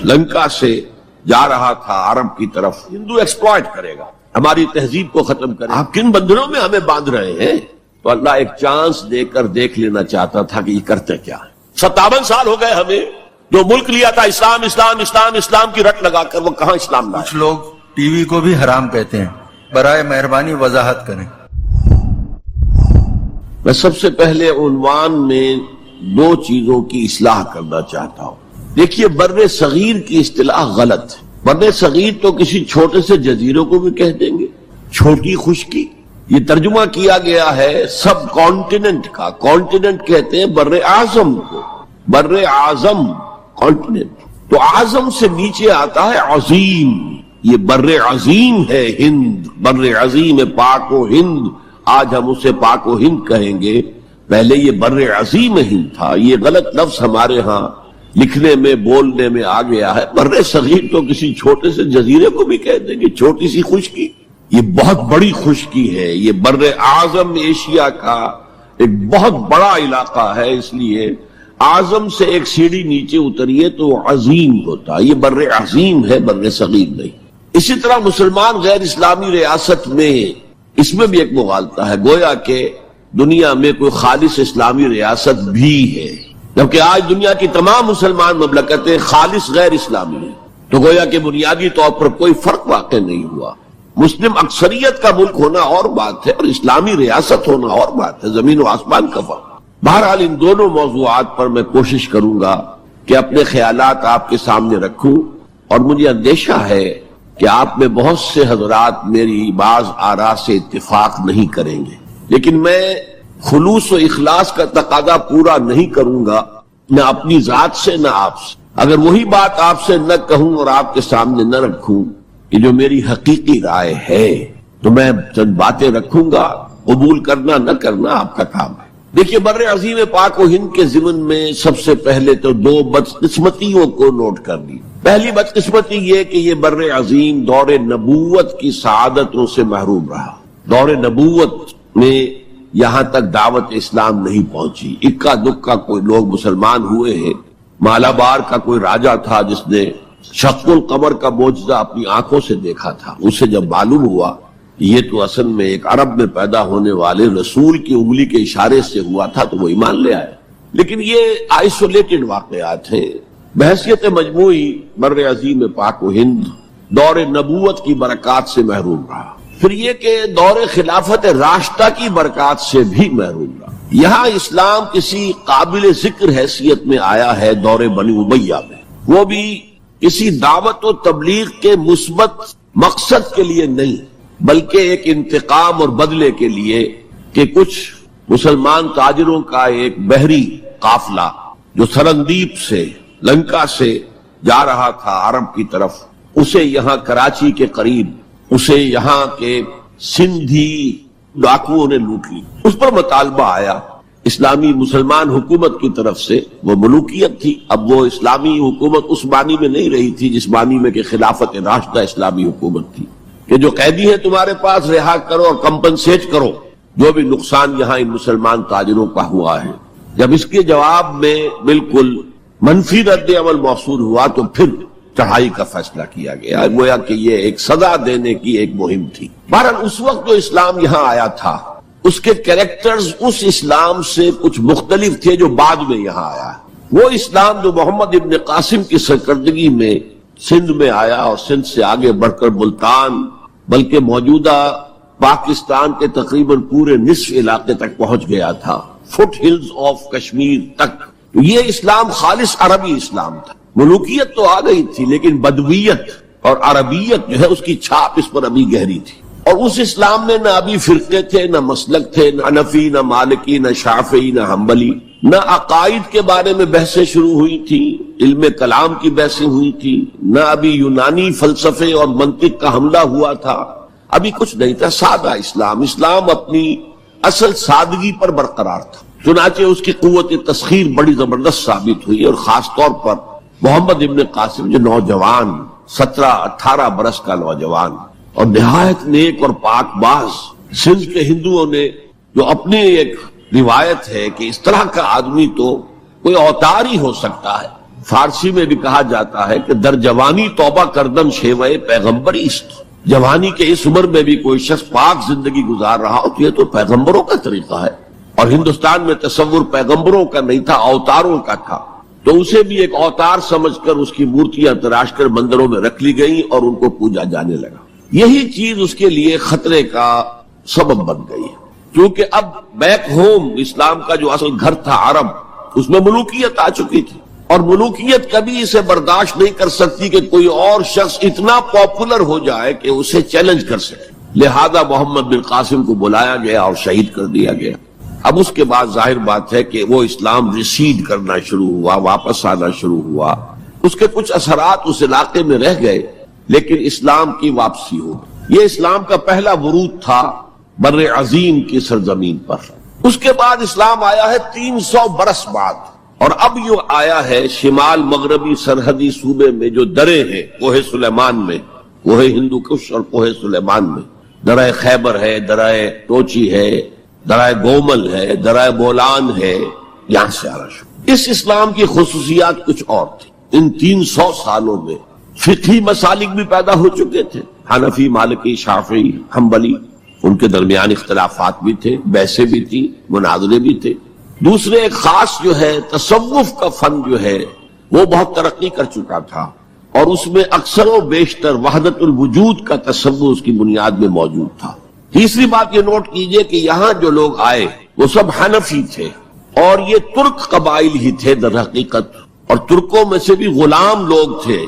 لنکا سے جا رہا تھا عرب کی طرف. ہندو ایکسپلائٹ کرے گا, ہماری تہذیب کو ختم کرے. آپ کن بندروں میں ہمیں باندھ رہے ہیں؟ تو اللہ ایک چانس دے کر دیکھ لینا چاہتا تھا کہ یہ کرتے کیا ہے. 57 سال ہو گئے ہمیں, جو ملک لیا تھا اسلام اسلام اسلام اسلام کی رٹ لگا کر, وہ کہاں اسلام لائے. کچھ لوگ ٹی وی کو بھی حرام کہتے ہیں, برائے مہربانی وضاحت کریں. میں سب سے پہلے عنوان میں 2 چیزوں کی اصلاح کرنا چاہتا ہوں. دیکھیے, بر صغیر کی اصطلاح غلط ہے. بر صغیر تو کسی چھوٹے سے جزیروں کو بھی کہہ دیں گے, چھوٹی خشکی. یہ ترجمہ کیا گیا ہے سب کانٹیننٹ کا. کانٹیننٹ کہتے ہیں بر اعظم کو, بر اعظم کانٹیننٹ. تو اعظم سے نیچے آتا ہے عظیم. یہ بر عظیم ہے ہند, بر عظیم ہے پاک و ہند. آج ہم اسے پاک و ہند کہیں گے, پہلے یہ بر عظیم ہند تھا. یہ غلط لفظ ہمارے ہاں لکھنے میں بولنے میں آ گیا ہے. بر صغیر تو کسی چھوٹے سے جزیرے کو بھی کہہ دیں گے, چھوٹی سی خشکی. یہ بہت بڑی خشکی ہے. یہ بر اعظم ایشیا کا ایک بہت بڑا علاقہ ہے, اس لیے اعظم سے ایک سیڑھی نیچے اتریے تو عظیم ہوتا. یہ بر عظیم ہے, بر صغیر نہیں. اسی طرح مسلمان غیر اسلامی ریاست میں اس میں بھی ایک مغالطہ ہے, گویا کہ دنیا میں کوئی خالص اسلامی ریاست بھی ہے, جبکہ آج دنیا کی تمام مسلمان مملکتیں خالص غیر اسلامی ہیں. تو گویا کہ بنیادی طور پر کوئی فرق واقع نہیں ہوا. مسلم اکثریت کا ملک ہونا اور بات ہے, اور اسلامی ریاست ہونا اور بات ہے. زمین و آسمان کا فرق. بہرحال ان دونوں موضوعات پر میں کوشش کروں گا کہ اپنے خیالات آپ کے سامنے رکھوں, اور مجھے اندیشہ ہے کہ آپ میں بہت سے حضرات میری بعض آراء سے اتفاق نہیں کریں گے, لیکن میں خلوص و اخلاص کا تقاضا پورا نہیں کروں گا, نہ اپنی ذات سے نہ آپ سے. اگر وہی بات آپ سے نہ کہوں اور آپ کے سامنے نہ رکھوں کہ جو میری حقیقی رائے ہے, تو میں چند باتیں رکھوں گا, قبول کرنا نہ کرنا آپ کا کام ہے. دیکھیے, بر عظیم پاک و ہند کے ضمن میں سب سے پہلے تو 2 بدقسمتیوں کو نوٹ کر لی. پہلی بدقسمتی یہ کہ یہ بر عظیم دور نبوت کی سعادتوں سے محروم رہا. دور نبوت میں یہاں تک دعوت اسلام نہیں پہنچی. اکا دکا کوئی لوگ مسلمان ہوئے ہیں. مالابار کا کوئی راجہ تھا جس نے شق القمر کا معجزہ اپنی آنکھوں سے دیکھا تھا. اسے جب معلوم ہوا یہ تو اصل میں ایک عرب میں پیدا ہونے والے رسول کی انگلی کے اشارے سے ہوا تھا, تو وہ ایمان لے آئے. لیکن یہ آئسولیٹڈ واقعات ہیں. بحیثیت مجموعی بر عظیم پاک و ہند دور نبوت کی برکات سے محروم رہا. پھر یہ کہ دور خلافت راشدہ کی برکات سے بھی محروم رہا. یہاں اسلام کسی قابل ذکر حیثیت میں آیا ہے دور بنی امیہ میں, وہ بھی کسی دعوت و تبلیغ کے مثبت مقصد کے لیے نہیں, بلکہ ایک انتقام اور بدلے کے لیے کہ کچھ مسلمان تاجروں کا ایک بحری قافلہ جو سرندیپ سے لنکا سے جا رہا تھا عرب کی طرف, اسے یہاں کراچی کے قریب اسے یہاں کے سندھی ڈاکوؤں نے لوٹ لی. اس پر مطالبہ آیا اسلامی مسلمان حکومت کی طرف سے. وہ ملوکیت تھی, اب وہ اسلامی حکومت اس معنی میں نہیں رہی تھی جس معنی میں کہ خلافت راشدہ اسلامی حکومت تھی, کہ جو قیدی ہیں تمہارے پاس رہا کرو اور کمپنسیٹ کرو جو بھی نقصان یہاں ان مسلمان تاجروں کا ہوا ہے. جب اس کے جواب میں بالکل منفی رد عمل موصول ہوا تو پھر چڑھائی کا فیصلہ کیا گیا, گویا کہ یہ ایک سزا دینے کی ایک مہم تھی. بہرحال اس وقت جو اسلام یہاں آیا تھا اس کے کریکٹرز اس اسلام سے کچھ مختلف تھے جو بعد میں یہاں آیا. وہ اسلام جو محمد ابن قاسم کی سرکردگی میں سندھ میں آیا اور سندھ سے آگے بڑھ کر ملتان بلکہ موجودہ پاکستان کے تقریباً پورے نصف علاقے تک پہنچ گیا تھا, فٹ ہلز آف کشمیر تک. یہ اسلام خالص عربی اسلام تھا. ملوکیت تو آ گئی تھی لیکن بدویت اور عربیت جو ہے اس کی چھاپ اس پر ابھی گہری تھی. اور اس اسلام میں نہ ابھی فرقے تھے, نہ مسلک تھے, نہ حنفی, نہ مالکی, نہ شافعی, نہ حنبلی. نہ عقائد کے بارے میں بحثیں شروع ہوئی تھی, علم کلام کی بحثیں ہوئی تھی, نہ ابھی یونانی فلسفے اور منطق کا حملہ ہوا تھا, ابھی کچھ نہیں تھا. سادہ اسلام, اسلام اپنی اصل سادگی پر برقرار تھا. چنانچہ اس کی قوت تسخیر بڑی زبردست ثابت ہوئی, اور خاص طور پر محمد ابن قاسم جو نوجوان 17-18 برس کا نوجوان اور نہایت نیک اور پاک باز, سندھ کے ہندوؤں نے جو اپنی ایک روایت ہے کہ اس طرح کا آدمی تو کوئی اوتار ہی ہو سکتا ہے, فارسی میں بھی کہا جاتا ہے کہ در جوانی توبہ کردن شیوہ پیغمبری است، جوانی کے اس عمر میں بھی کوئی شخص پاک زندگی گزار رہا ہو تو یہ تو پیغمبروں کا طریقہ ہے، اور ہندوستان میں تصور پیغمبروں کا نہیں تھا، اوتاروں کا تھا، تو اسے بھی ایک اوتار سمجھ کر اس کی مورتیاں تراش کر مندروں میں رکھ لی گئیں اور ان کو پوجا جانے لگا۔ یہی چیز اس کے لیے خطرے کا سبب بن گئی ہے، کیونکہ اب بیک ہوم اسلام کا جو اصل گھر تھا عرب، اس میں ملوکیت آ چکی تھی، اور ملوکیت کبھی اسے برداشت نہیں کر سکتی کہ کوئی اور شخص اتنا پاپولر ہو جائے کہ اسے چیلنج کر سکے، لہذا محمد بن قاسم کو بلایا گیا اور شہید کر دیا گیا۔ اب اس کے بعد ظاہر بات ہے کہ وہ اسلام ریسیڈ کرنا شروع ہوا، واپس آنا شروع ہوا، اس کے کچھ اثرات اس علاقے میں رہ گئے، لیکن اسلام کی واپسی ہو۔ یہ اسلام کا پہلا ورود تھا بر عظیم کی سرزمین پر۔ اس کے بعد اسلام آیا ہے 300 برس بعد، اور اب یہ آیا ہے شمال مغربی سرحدی صوبے میں جو درے ہیں، کوہ سلیمان میں، کوہ ہندو کش اور کوہ سلیمان میں، درہ خیبر ہے، درہ ٹوچی ہے، درائے گومل ہے، درائے بولان ہے، یہاں سے آنا شروع۔ اس اسلام کی خصوصیات کچھ اور تھی۔ ان 300 سالوں میں فقہی مسالک بھی پیدا ہو چکے تھے، حنفی، مالکی، شافعی، حنبلی، ان کے درمیان اختلافات بھی تھے، بحثیں بھی تھی، مناظرے بھی تھے۔ دوسرے ایک خاص جو ہے تصوف کا فن جو ہے وہ بہت ترقی کر چکا تھا، اور اس میں اکثر و بیشتر وحدت الوجود کا تصور اس کی بنیاد میں موجود تھا۔ تیسری بات یہ نوٹ کیجئے کہ یہاں جو لوگ آئے وہ سب حنفی تھے، اور یہ ترک قبائل ہی تھے در حقیقت، اور ترکوں میں سے بھی غلام لوگ تھے،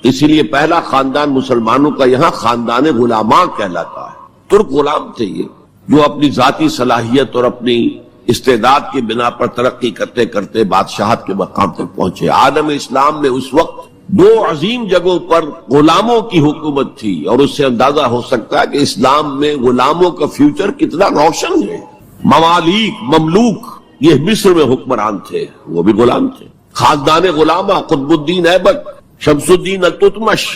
اسی لیے پہلا خاندان مسلمانوں کا یہاں خاندان غلاماں کہلاتا ہے۔ ترک غلام تھے یہ، جو اپنی ذاتی صلاحیت اور اپنی استعداد کی بنا پر ترقی کرتے کرتے بادشاہت کے مقام تک پہنچے۔ عالم اسلام میں اس وقت 2 عظیم جگہوں پر غلاموں کی حکومت تھی، اور اس سے اندازہ ہو سکتا ہے کہ اسلام میں غلاموں کا فیوچر کتنا روشن ہے۔ ممالک، مملوک، یہ مصر میں حکمران تھے، وہ بھی غلام تھے۔ خاندان غلامہ، قطب الدین ایبک، شمس الدین التتمش،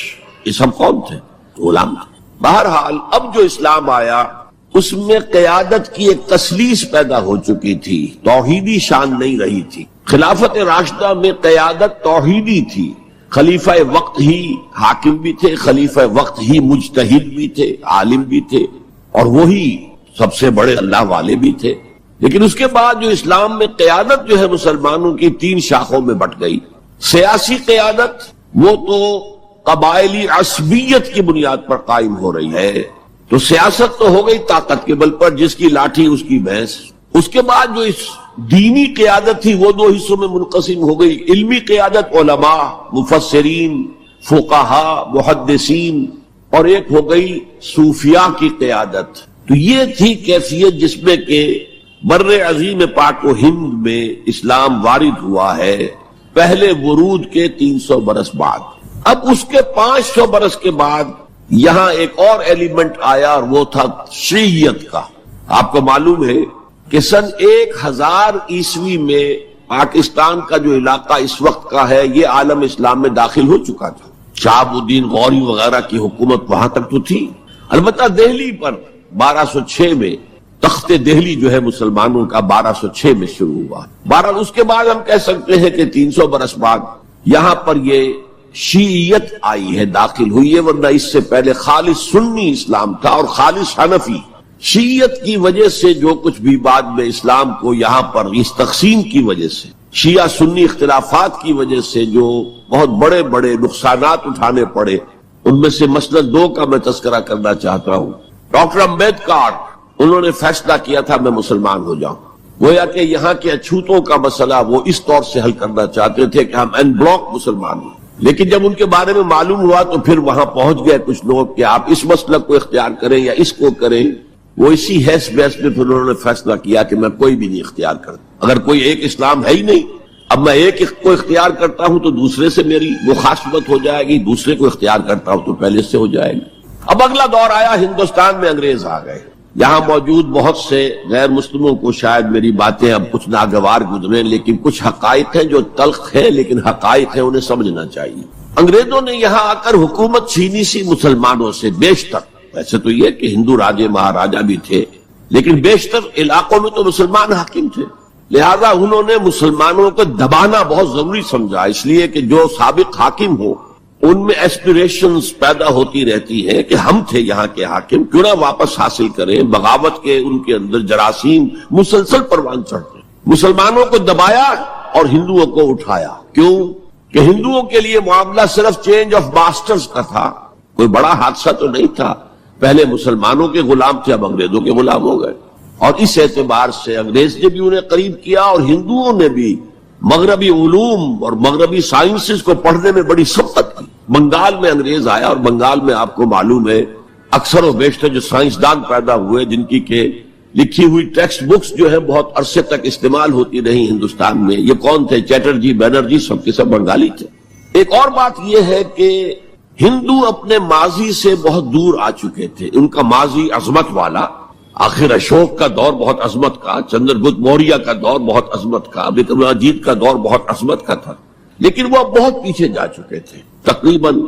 یہ سب کون تھے؟ غلام تھے۔ بہرحال اب جو اسلام آیا اس میں قیادت کی ایک تسلیس پیدا ہو چکی تھی، توحیدی شان نہیں رہی تھی۔ خلافت راشدہ میں قیادت توحیدی تھی، خلیفہ وقت ہی حاکم بھی تھے، خلیفہ وقت ہی مجتہد بھی تھے، عالم بھی تھے، اور وہی سب سے بڑے اللہ والے بھی تھے۔ لیکن اس کے بعد جو اسلام میں قیادت جو ہے مسلمانوں کی 3 شاخوں میں بٹ گئی۔ سیاسی قیادت وہ تو قبائلی عصبیت کی بنیاد پر قائم ہو رہی ہے، تو سیاست تو ہو گئی طاقت کے بل پر، جس کی لاٹھی اس کی بھینس۔ اس کے بعد جو اس دینی قیادت تھی وہ 2 حصوں میں منقسم ہو گئی، علمی قیادت علماء، مفسرین، فقہاء، محدثین، اور ایک ہو گئی صوفیاء کی قیادت۔ تو یہ تھی کیفیت جس میں کہ بر عظیم پاک و ہند میں اسلام وارد ہوا ہے پہلے ورود کے 300 برس بعد۔ اب اس کے 500 برس کے بعد یہاں ایک اور ایلیمنٹ آیا، اور وہ تھا شیعیت کا۔ آپ کو معلوم ہے کہ سن 1000 عیسوی میں پاکستان کا جو علاقہ اس وقت کا ہے یہ عالم اسلام میں داخل ہو چکا تھا۔ شہاب الدین غوری وغیرہ کی حکومت وہاں تک تو تھی، البتہ دہلی پر 1206 میں تخت دہلی جو ہے مسلمانوں کا 1206 میں شروع ہوا۔ بہرحال اس کے بعد ہم کہہ سکتے ہیں کہ 300 برس بعد یہاں پر یہ شیعیت آئی ہے، داخل ہوئی ہے، ورنہ اس سے پہلے خالص سنی اسلام تھا اور خالص حنفی۔ شیعیت کی وجہ سے جو کچھ بھی بعد میں اسلام کو یہاں پر اس تقسیم کی وجہ سے، شیعہ سنی اختلافات کی وجہ سے جو بہت بڑے بڑے نقصانات اٹھانے پڑے، ان میں سے مثلا 2 کا میں تذکرہ کرنا چاہتا ہوں۔ ڈاکٹر امبیڈکر، انہوں نے فیصلہ کیا تھا میں مسلمان ہو جاؤں، گویا کہ یہاں کے اچھوتوں کا مسئلہ وہ اس طور سے حل کرنا چاہتے تھے کہ ہم این بلاک مسلمان ہیں، لیکن جب ان کے بارے میں معلوم ہوا تو پھر وہاں پہنچ گئے کچھ لوگ کہ آپ اس مسلک کو اختیار کریں یا اس کو کریں۔ وہ اسی حیث بحث میں پھر انہوں نے فیصلہ کیا کہ میں کوئی بھی نہیں اختیار کرتا، اگر کوئی ایک اسلام ہے ہی نہیں، اب میں ایک کو اختیار کرتا ہوں تو دوسرے سے میری مخاصمت ہو جائے گی، دوسرے کو اختیار کرتا ہوں تو پہلے سے ہو جائے گی۔ اب اگلا دور آیا، ہندوستان میں انگریز آ گئے۔ یہاں موجود بہت سے غیر مسلموں کو شاید میری باتیں اب کچھ ناگوار گزریں، لیکن کچھ حقائق ہیں جو تلخ ہیں لیکن حقائق ہیں، انہیں سمجھنا چاہیے۔ انگریزوں نے یہاں آ کر حکومت چھینی سی مسلمانوں سے بیشتر، ویسے تو یہ کہ ہندو راجے مہاراجا بھی تھے، لیکن بیشتر علاقوں میں تو مسلمان حاکم تھے۔ لہذا انہوں نے مسلمانوں کو دبانا بہت ضروری سمجھا، اس لیے کہ جو سابق حاکم ہو ان میں ایسپیریشنز پیدا ہوتی رہتی ہیں کہ ہم تھے یہاں کے حاکم، کیوں نہ واپس حاصل کریں، بغاوت کے ان کے اندر جراثیم مسلسل پروان چڑھتے، مسلمانوں کو دبایا اور ہندوؤں کو اٹھایا۔ کیوں کہ ہندوؤں کے لیے معاملہ صرف چینج آف ماسٹرز کا تھا، کوئی بڑا حادثہ تو نہیں تھا، پہلے مسلمانوں کے غلام تھے اب انگریزوں کے غلام ہو گئے، اور اس اعتبار سے انگریز نے بھی انہیں قریب کیا اور ہندوؤں نے بھی مغربی علوم اور مغربی سائنسز کو پڑھنے میں بڑی سبقت کی۔ بنگال میں انگریز آیا اور بنگال میں آپ کو معلوم ہے اکثر و بیشتر جو سائنسدان پیدا ہوئے جن کی کہ لکھی ہوئی ٹیکسٹ بکس جو ہے بہت عرصے تک استعمال ہوتی رہی ہندوستان میں، یہ کون تھے؟ چیٹرجی، بینرجی، سب کے سب بنگالی تھے۔ ایک اور بات یہ ہے کہ ہندو اپنے ماضی سے بہت دور آ چکے تھے، ان کا ماضی عظمت والا، آخر اشوک کا دور بہت عظمت کا، چندر گپت موریہ کا دور بہت عظمت کا، وکرماجیت کا دور بہت عظمت کا تھا، لیکن وہ اب بہت پیچھے جا چکے تھے۔ تقریباً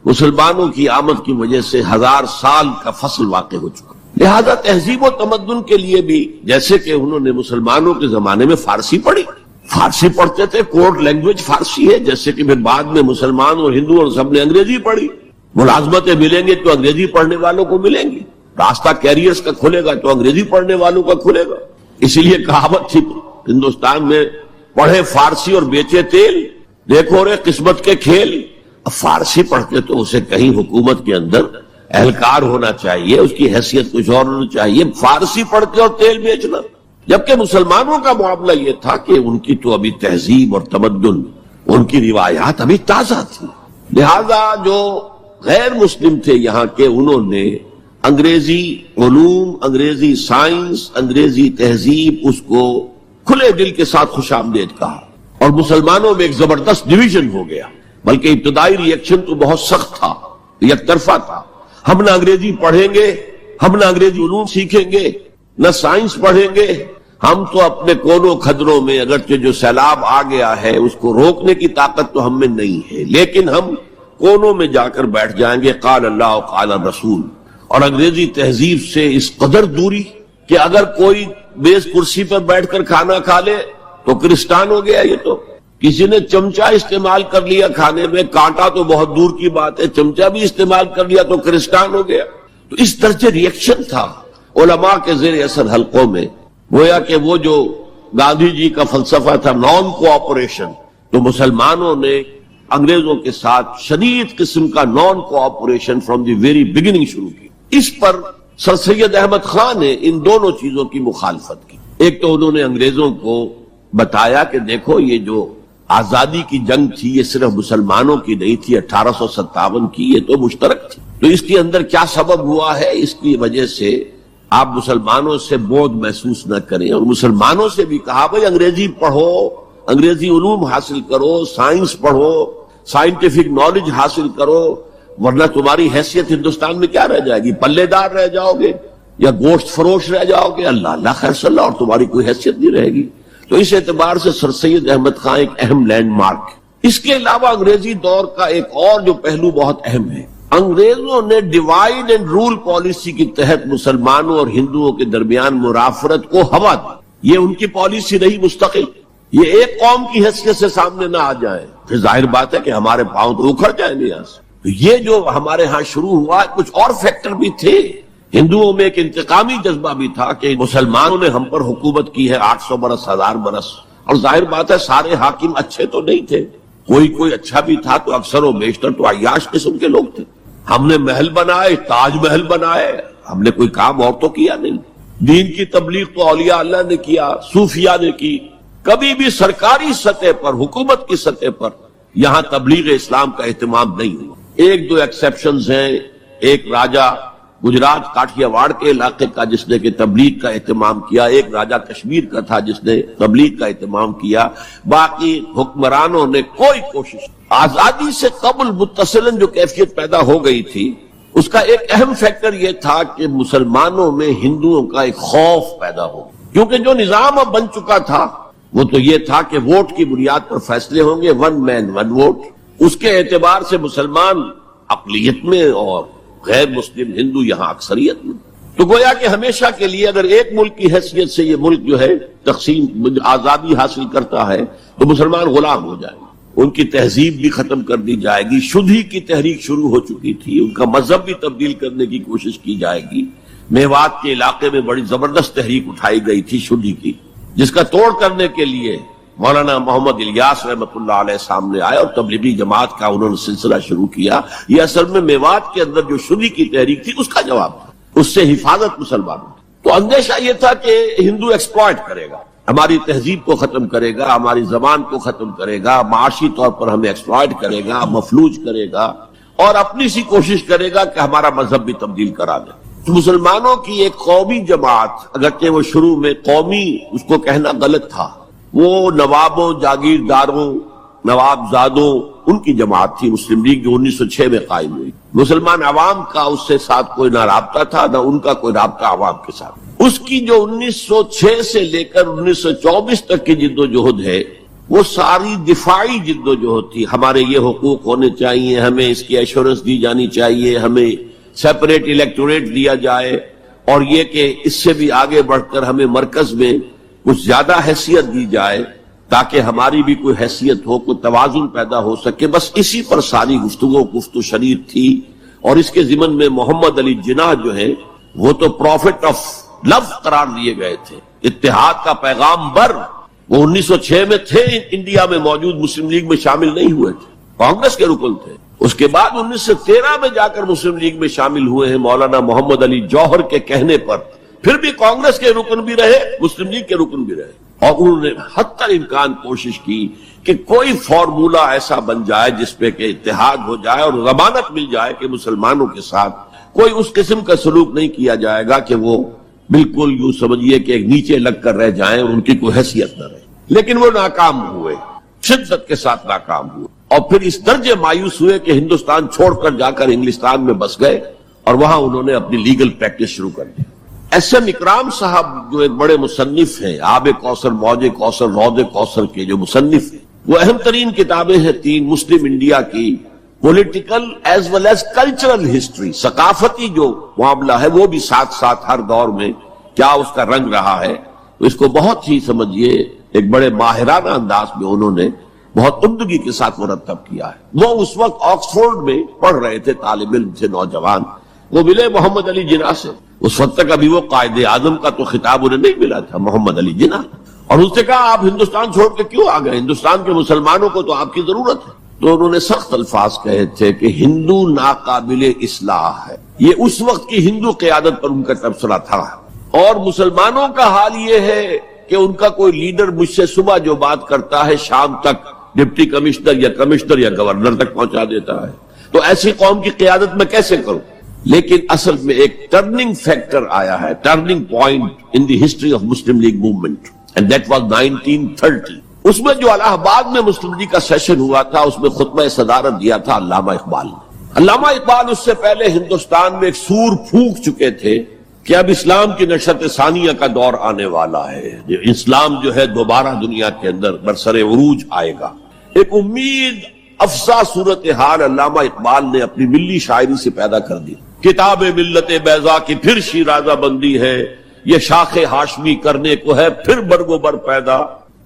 مسلمانوں کی آمد کی وجہ سے 1000 سال کا فصل واقع ہو چکا، لہذا تہذیب و تمدن کے لیے بھی جیسے کہ انہوں نے مسلمانوں کے زمانے میں فارسی پڑھی، فارسی پڑھتے تھے، کوڈ لینگویج فارسی ہے، جیسے کہ پھر بعد میں مسلمان اور ہندو اور سب نے انگریزی پڑھی، ملازمتیں ملیں گے تو انگریزی پڑھنے والوں کو ملیں گی، راستہ کیریئرز کا کھلے گا تو انگریزی پڑھنے والوں کا کھلے گا، اسی لیے کہاوت تھی ہندوستان میں، پڑھے فارسی اور بیچے تیل، دیکھو رے قسمت کے کھیل۔ اب فارسی پڑھتے تو اسے کہیں حکومت کے اندر اہلکار ہونا چاہیے، اس کی حیثیت کچھ اور ہونا چاہیے، فارسی پڑھتے اور تیل بیچنا، جبکہ مسلمانوں کا معاملہ یہ تھا کہ ان کی تو ابھی تہذیب اور تمدن، ان کی روایات ابھی تازہ تھی، لہذا جو غیر مسلم تھے یہاں کے انہوں نے انگریزی علوم، انگریزی سائنس، انگریزی تہذیب اس کو کھلے دل کے ساتھ خوش آمدید کہا، اور مسلمانوں میں ایک زبردست ڈویژن ہو گیا، بلکہ ابتدائی ری ایکشن تو بہت سخت تھا، یک طرفہ تھا، ہم نہ انگریزی پڑھیں گے، ہم نہ انگریزی علوم سیکھیں گے، نہ سائنس پڑھیں گے، ہم تو اپنے کونوں خدروں میں اگرچہ جو سیلاب آ گیا ہے اس کو روکنے کی طاقت تو ہم میں نہیں ہے، لیکن ہم کونوں میں جا کر بیٹھ جائیں گے، قال اللہ قال الرسول، اور انگریزی تہذیب سے اس قدر دوری کہ اگر کوئی میز کرسی پر بیٹھ کر کھانا کھا لے تو کرسٹان ہو گیا، یہ تو کسی نے چمچہ استعمال کر لیا کھانے میں، کانٹا تو بہت دور کی بات ہے، چمچہ بھی استعمال کر لیا تو کرسٹان ہو گیا، تو اس درجے ری ایکشن تھا علماء کے زیر اثر حلقوں میں، گویا کہ وہ جو گاندھی جی کا فلسفہ تھا نان کوآپریشن، تو مسلمانوں نے انگریزوں کے ساتھ شدید قسم کا naan cooperation from the very beginning شروع کی۔ اس پر سر سید احمد خان نے ان دونوں چیزوں کی مخالفت کی۔ ایک تو انہوں نے انگریزوں کو بتایا کہ دیکھو یہ جو آزادی کی جنگ تھی یہ صرف مسلمانوں کی نہیں تھی، 1857 کی، یہ تو مشترک تھی، تو اس کے اندر کیا سبب ہوا ہے، اس کی وجہ سے آپ مسلمانوں سے بودھ محسوس نہ کریں، اور مسلمانوں سے بھی کہا بھائی انگریزی پڑھو، انگریزی علوم حاصل کرو، سائنس پڑھو، سائنٹیفک نالج حاصل کرو، ورنہ تمہاری حیثیت ہندوستان میں کیا رہ جائے گی، پلے دار رہ جاؤ گے یا گوشت فروش رہ جاؤ گے، اللہ اللہ خیر صلی اللہ، اور تمہاری کوئی حیثیت نہیں رہے گی۔ تو اس اعتبار سے سر سید احمد خان ایک اہم لینڈ مارک۔ اس کے علاوہ انگریزی دور کا ایک اور جو پہلو بہت اہم ہے، انگریزوں نے ڈیوائڈ اینڈ رول پالیسی کے تحت مسلمانوں اور ہندوؤں کے درمیان مرافرت کو ہوا دی، یہ ان کی پالیسی رہی مستقل، یہ ایک قوم کی حیثیت سے سامنے نہ آ جائیں، پھر ظاہر بات ہے کہ ہمارے پاؤں تو اکھڑ جائیں گے یہاں سے۔ تو یہ جو ہمارے ہاں شروع ہوا، کچھ اور فیکٹر بھی تھے، ہندوؤں میں ایک انتقامی جذبہ بھی تھا کہ مسلمانوں نے ہم پر حکومت کی ہے 800 برس 1000 برس، اور ظاہر بات ہے سارے حاکم اچھے تو نہیں تھے، کوئی اچھا بھی تھا، تو اکثر و بیشتر تو عیاش قسم کے لوگ تھے۔ ہم نے محل بنائے، تاج محل بنائے، ہم نے کوئی کام اور تو کیا نہیں، دین کی تبلیغ تو اولیاء اللہ نے کیا، صوفیاء نے کی، کبھی بھی سرکاری سطح پر، حکومت کی سطح پر یہاں تبلیغ اسلام کا اہتمام نہیں ہوا۔ ایک دو ایکسیپشنز ہیں، ایک راجہ گجرات کاٹھیا واڑ کے علاقے کا جس نے کہ تبلیغ کا اہتمام کیا، ایک راجہ کشمیر کا تھا جس نے تبلیغ کا اہتمام کیا، باقی حکمرانوں نے کوئی کوشش۔ آزادی سے قبل متصلاً جو کیفیت پیدا ہو گئی تھی، اس کا ایک اہم فیکٹر یہ تھا کہ مسلمانوں میں ہندوؤں کا ایک خوف پیدا ہو، کیونکہ جو نظام اب بن چکا تھا وہ تو یہ تھا کہ ووٹ کی بنیاد پر فیصلے ہوں گے، ون مین ون ووٹ، اس کے اعتبار سے مسلمان اقلیت میں اور غیر مسلم ہندو یہاں اکثریت میں، تو گویا کہ ہمیشہ کے لیے اگر ایک ملک کی حیثیت سے یہ ملک جو ہے تقسیم آزادی حاصل کرتا ہے تو مسلمان غلام ہو جائیں گے، ان کی تہذیب بھی ختم کر دی جائے گی، شدھی کی تحریک شروع ہو چکی تھی، ان کا مذہب بھی تبدیل کرنے کی کوشش کی جائے گی۔ میوات کے علاقے میں بڑی زبردست تحریک اٹھائی گئی تھی شدھی کی، جس کا توڑ کرنے کے لیے مولانا محمد الیاس رحمۃ اللہ علیہ سامنے آئے اور تبلیغی جماعت کا انہوں نے سلسلہ شروع کیا۔ یہ اصل میں میوات کے اندر جو شدھی کی تحریک تھی اس کا جواب تھا، اس سے حفاظت مسلمانوں کی۔ تو اندیشہ یہ تھا کہ ہندو ایکسپلائٹ کرے گا، ہماری تہذیب کو ختم کرے گا، ہماری زبان کو ختم کرے گا، معاشی طور پر ہمیں ایکسپلائٹ کرے گا، مفلوج کرے گا، اور اپنی سی کوشش کرے گا کہ ہمارا مذہب بھی تبدیل کرا دے۔ تو مسلمانوں کی ایک قومی جماعت، اگرچہ وہ شروع میں قومی اس کو کہنا غلط تھا، وہ نوابوں، جاگیرداروں، نواب زادوں ان کی جماعت تھی مسلم لیگ، جو 1906 میں قائم ہوئی۔ مسلمان عوام کا اس سے ساتھ کوئی نہ رابطہ تھا، نہ ان کا کوئی رابطہ عوام کے ساتھ۔ اس کی جو 1906 سے لے کر 1924 تک کی جد و جہد ہے، وہ ساری دفاعی جد و جہد تھی۔ ہمارے یہ حقوق ہونے چاہیے، ہمیں اس کی ایشورنس دی جانی چاہیے، ہمیں سیپریٹ الیکٹوریٹ دیا جائے، اور یہ کہ اس سے بھی آگے بڑھ کر ہمیں مرکز میں کچھ زیادہ حیثیت دی جائے تاکہ ہماری بھی کوئی حیثیت ہو، کوئی توازن پیدا ہو سکے۔ بس اسی پر ساری گفتگو گفت و شنید تھی، اور اس کے ضمن میں محمد علی جناح جو ہے وہ تو پروفٹ آف لو قرار دیے گئے تھے، اتحاد کا پیغام بر۔ وہ 1906 میں تھے انڈیا میں موجود، مسلم لیگ میں شامل نہیں ہوئے تھے، کانگریس کے رکن تھے۔ اس کے بعد 1913 میں جا کر مسلم لیگ میں شامل ہوئے ہیں مولانا محمد علی جوہر کے کہنے پر، پھر بھی کانگریس کے رکن بھی رہے، مسلم لیگ کے رکن بھی رہے، اور انہوں نے حتی امکان کوشش کی کہ کوئی فارمولا ایسا بن جائے جس پہ کہ اتحاد ہو جائے اور ضمانت مل جائے کہ مسلمانوں کے ساتھ کوئی اس قسم کا سلوک نہیں کیا جائے گا کہ وہ بالکل یوں سمجھیے کہ ایک نیچے لگ کر رہ جائیں اور ان کی کوئی حیثیت نہ رہے۔ لیکن وہ ناکام ہوئے، شدت کے ساتھ ناکام ہوئے، اور پھر اس درجے مایوس ہوئے کہ ہندوستان چھوڑ کر جا کر انگلستان میں بس گئے، اور وہاں انہوں نے اپنی لیگل پریکٹس شروع کر دی۔ ایس ایم اکرام صاحب جو ایک بڑے مصنف ہیں، آب کوثر، موج کوثر، رود کوثر کے جو مصنف ہیں، وہ اہم ترین کتابیں ہیں تین مسلم انڈیا کی، political as well as cultural history, ثقافتی جو معاملہ ہے وہ بھی ساتھ ساتھ ہر دور میں کیا اس کا رنگ رہا ہے، تو اس کو بہت ہی سمجھیے ایک بڑے ماہرانہ انداز میں انہوں نے بہت عمدگی کے ساتھ مرتب کیا ہے۔ وہ اس وقت آکسفورڈ میں پڑھ رہے تھے، طالب علم تھے، نوجوان، وہ ملے محمد علی جناح سے۔ اس وقت تک ابھی وہ قائد اعظم کا تو خطاب انہیں نہیں ملا تھا، محمد علی جناح، اور اس نے کہا آپ ہندوستان چھوڑ کے کیوں آ گئے، ہندوستان کے مسلمانوں کو تو آپ کی ضرورت ہے۔ تو انہوں نے سخت الفاظ کہے تھے کہ ہندو ناقابل اصلاح ہے، یہ اس وقت کی ہندو قیادت پر ان کا تبصرہ تھا، اور مسلمانوں کا حال یہ ہے کہ ان کا کوئی لیڈر مجھ سے صبح جو بات کرتا ہے شام تک ڈپٹی کمشنر یا گورنر تک پہنچا دیتا ہے، تو ایسی قوم کی قیادت میں کیسے کروں۔ لیکن اصل میں ایک ٹرننگ فیکٹر آیا ہے، turning point in the history of Muslim league movement, and that was 1930۔ اس میں جو الہ آباد میں مسلم لیگ کا سیشن ہوا تھا، اس میں خطبہ صدارت دیا تھا علامہ اقبال نے۔ علامہ اقبال اس سے پہلے ہندوستان میں ایک سور پھونک چکے تھے کہ اب اسلام کی نشأت ثانیہ کا دور آنے والا ہے، اسلام جو ہے دوبارہ دنیا کے اندر برسر عروج آئے گا۔ ایک امید افزا صورتحال علامہ اقبال نے اپنی ملی شاعری سے پیدا کر دی۔ کتاب ملت بیضا کی پھر شیرازہ بندی ہے، یہ شاخ ہاشمی کرنے کو ہے پھر برگ و بر پیدا،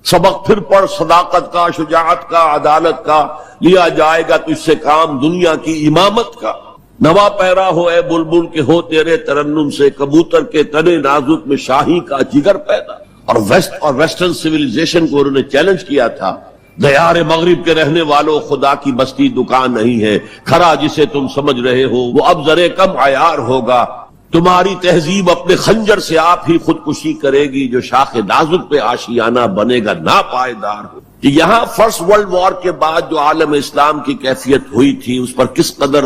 سبق پھر پڑھ صداقت کا، شجاعت کا، عدالت کا، لیا جائے گا تجھ سے کام دنیا کی امامت کا۔ نوا پیرا ہو اے بلبل کے ہو تیرے ترنم سے، کبوتر کے تنے نازک میں شاہی کا جگر پیدا۔ اور ویسٹرن سیویلائزیشن کو انہوں نے چیلنج کیا تھا، دیار مغرب کے رہنے والوں خدا کی بستی دکان نہیں ہے، کھرا جسے تم سمجھ رہے ہو وہ اب ذرے کم عیار ہوگا، تمہاری تہذیب اپنے خنجر سے آپ ہی خودکشی کرے گی، جو شاخ نازک پہ آشیانہ بنے گا ناپائیدار ہو۔ کہ یہاں فرسٹ ورلڈ وار کے بعد جو عالم اسلام کی کیفیت ہوئی تھی، اس پر کس قدر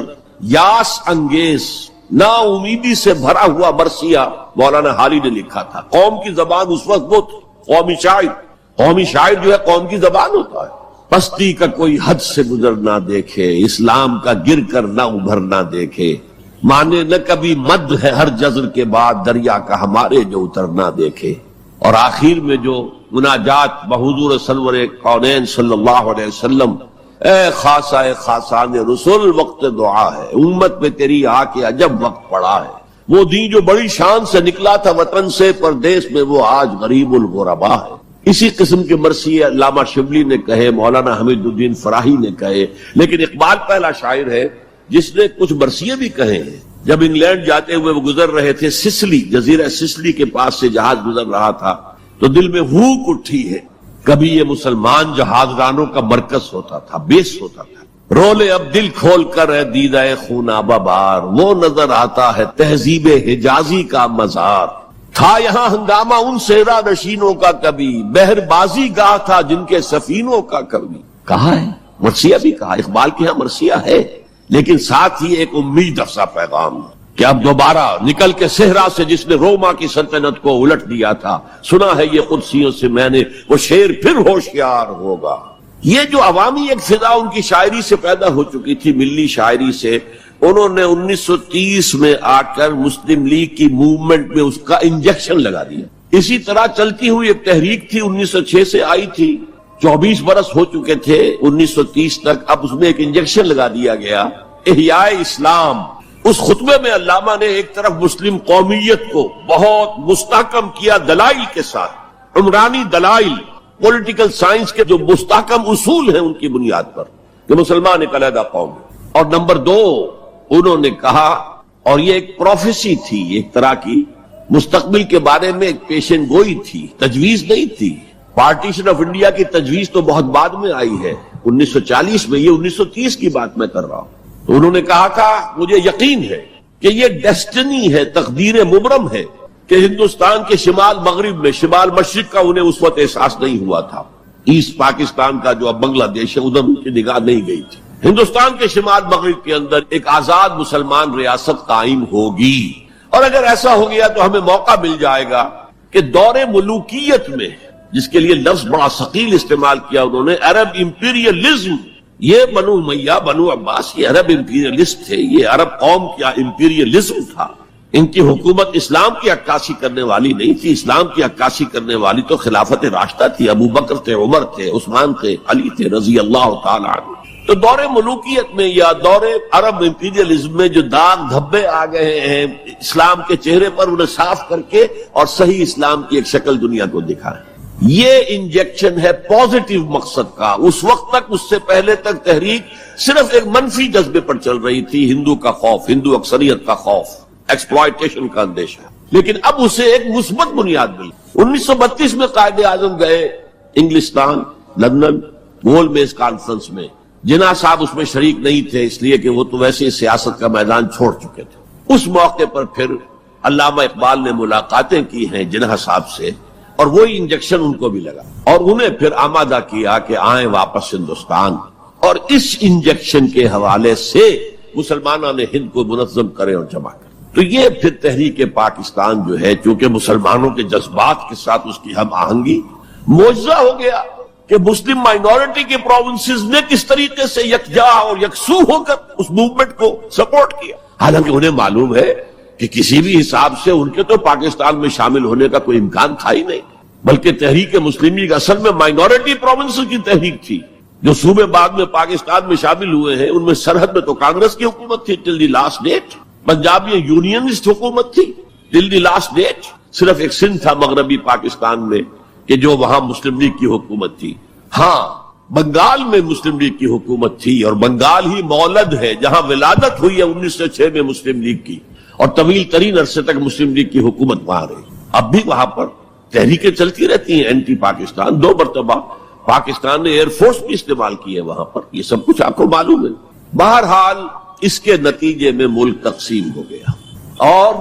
یاس انگیز، نا امیدی سے بھرا ہوا مرثیہ مولانا حالی نے لکھا تھا۔ قوم کی زبان اس وقت وہ قومی شاعر جو ہے قوم کی زبان ہوتا ہے۔ پستی کا کوئی حد سے گزر نہ دیکھے، اسلام کا گر کر نہ ابھر نہ دیکھے، مانے نہ کبھی مد ہے ہر جزر کے بعد دریا کا ہمارے جو اتر نہ دیکھے۔ اور آخر میں جو مناجات بحضور سرور کونین صلی اللہ علیہ وسلم، اے خاصہ خاصان رسول وقت دعا ہے، امت پہ تیری آ کے عجب وقت پڑا ہے، وہ دین جو بڑی شان سے نکلا تھا وطن سے پردیس میں، وہ آج غریب الغربا ہے۔ اسی قسم کے مرثیے علامہ شبلی نے کہے، مولانا حمید الدین فراہی نے کہے، لیکن اقبال پہلا شاعر ہے جس نے کچھ مرثیے بھی کہے ہیں۔ جب انگلینڈ جاتے ہوئے وہ گزر رہے تھے سسلی، جزیرہ سسلی کے پاس سے جہاز گزر رہا تھا، تو دل میں ہوک اٹھی ہے، کبھی یہ مسلمان جہاز رانوں کا مرکز ہوتا تھا، بیس ہوتا تھا۔ رولے اب دل کھول کر ہے دیدہ خونابہ بار، وہ نظر آتا ہے تہذیب حجازی کا مزار۔ تھا یہاں ہنگامہ ان صحرا نشینوں کا کبھی، بحر بازی گاہ تھا جن کے سفینوں کا کبھی۔ کہا ہے مرثیہ بھی کہا، اقبال کے ہاں مرثیہ ہے، لیکن ساتھ ہی ایک امید افزا پیغام کہ اب دوبارہ نکل کے صحرا سے جس نے روما کی سلطنت کو الٹ دیا تھا، سنا ہے یہ قدسیوں سے میں نے، وہ شیر پھر ہوشیار ہوگا۔ یہ جو عوامی ایک فضا ان کی شاعری سے پیدا ہو چکی تھی، ملی شاعری سے، انہوں نے 1930 میں آ کر مسلم لیگ کی موومنٹ میں اس کا انجیکشن لگا دیا۔ اسی طرح چلتی ہوئی ایک تحریک تھی، 1906 سے آئی تھی، 24 برس ہو چکے تھے 1930 تک، اب اس میں ایک انجیکشن لگا دیا گیا، احیاء اسلام۔ اس خطبے میں علامہ نے ایک طرف مسلم قومیت کو بہت مستحکم کیا دلائل کے ساتھ، عمرانی دلائل، پولیٹیکل سائنس کے جو مستحکم اصول ہیں ان کی بنیاد پر کہ مسلمان ایک علیحدہ قوم ہے۔ اور نمبر 2 انہوں نے کہا، اور یہ ایک پروفیسی تھی، ایک طرح کی مستقبل کے بارے میں ایک پیشن گوئی تھی، تجویز نہیں تھی۔ پارٹیشن آف انڈیا کی تجویز تو بہت بعد میں آئی ہے، 1940 میں، یہ 1930 کی بات میں کر رہا ہوں۔ تو انہوں نے کہا تھا، مجھے یقین ہے کہ یہ ڈیسٹنی ہے، تقدیر مبرم ہے کہ ہندوستان کے شمال مغرب میں، شمال مشرق کا انہیں اس وقت احساس نہیں ہوا تھا، ایسٹ پاکستان کا جو اب بنگلہ دیش ہے ادھر ان کی نگاہ نہیں گئی تھی، ہندوستان کے شمال مغرب کے اندر ایک آزاد مسلمان ریاست قائم ہوگی، اور اگر ایسا ہو گیا تو ہمیں موقع مل جائے گا کہ دور ملوکیت میں، جس کے لیے لفظ بڑا ثقیل استعمال کیا انہوں نے، عرب امپیریلزم، یہ بنو امیہ، بنو عباس، یہ عرب امپیریلسٹ تھے، یہ عرب قوم کا امپیریلزم تھا۔ ان کی حکومت اسلام کی عکاسی کرنے والی نہیں تھی، اسلام کی عکاسی کرنے والی تو خلافت راشدہ تھی، ابو بکر تھے، عمر تھے، عثمان تھے، علی تھے رضی اللہ تعالی عنہ۔ تو دور ملوکیت میں یا دور عرب امپیریلزم میں جو داغ دھبے آ گئے ہیں اسلام کے چہرے پر، انہیں صاف کر کے اور صحیح اسلام کی ایک شکل دنیا کو دکھائیں، یہ انجیکشن ہے پازیٹیو مقصد کا۔ اس وقت تک، اس سے پہلے تک تحریک صرف ایک منفی جذبے پر چل رہی تھی، ہندو کا خوف، ہندو اکثریت کا خوف، ایکسپلائٹیشن کا اندیشہ، لیکن اب اسے ایک مثبت بنیاد ملی۔ 1932 میں قائد اعظم گئے انگلستان، لندن، گول میز کانفرنس میں، جناح صاحب اس میں شریک نہیں تھے اس لیے کہ وہ تو ویسے سیاست کا میدان چھوڑ چکے تھے۔ اس موقع پر پھر علامہ اقبال نے ملاقاتیں کی ہیں جناح صاحب سے، اور وہی انجیکشن ان کو بھی لگا، اور انہیں پھر آمادہ کیا کہ آئیں واپس ہندوستان، اور اس انجیکشن کے حوالے سے مسلمانوں نے ہند کو منظم کریں اور جمع کریں۔ تو یہ پھر تحریک پاکستان جو ہے، چونکہ مسلمانوں کے جذبات کے ساتھ اس کی ہم آہنگی، معجزہ ہو گیا کہ مسلم مائنورٹی کے پروونسز نے کس طریقے سے یکجا اور یکسو ہو کر اس موومنٹ کو سپورٹ کیا، حالانکہ انہیں معلوم ہے کہ کسی بھی حساب سے ان کے تو پاکستان میں شامل ہونے کا کوئی امکان تھا ہی نہیں، بلکہ تحریک مسلم لیگ اصل میں مائنورٹی پروونسز کی تحریک تھی۔ جو صوبے بعد میں پاکستان میں شامل ہوئے ہیں ان میں سرحد میں تو کانگریس کی حکومت تھی ٹل دی لاسٹ ڈیٹ، پنجاب میں یونینسٹ حکومت تھی ٹل دی لاسٹ ڈیٹ، صرف ایک سندھ تھا مغربی پاکستان میں کہ جو وہاں مسلم لیگ کی حکومت تھی۔ ہاں، بنگال میں مسلم لیگ کی حکومت تھی، اور بنگال ہی مولد ہے جہاں ولادت ہوئی ہے 1906 میں مسلم لیگ کی، اور طویل ترین عرصے تک مسلم لیگ کی حکومت وہاں رہی۔ اب بھی وہاں پر تحریکیں چلتی رہتی ہیں اینٹی پاکستان، 2 مرتبہ پاکستان نے ایئر فورس بھی استعمال کی ہے وہاں پر، یہ سب کچھ آپ کو معلوم ہے۔ بہرحال اس کے نتیجے میں ملک تقسیم ہو گیا، اور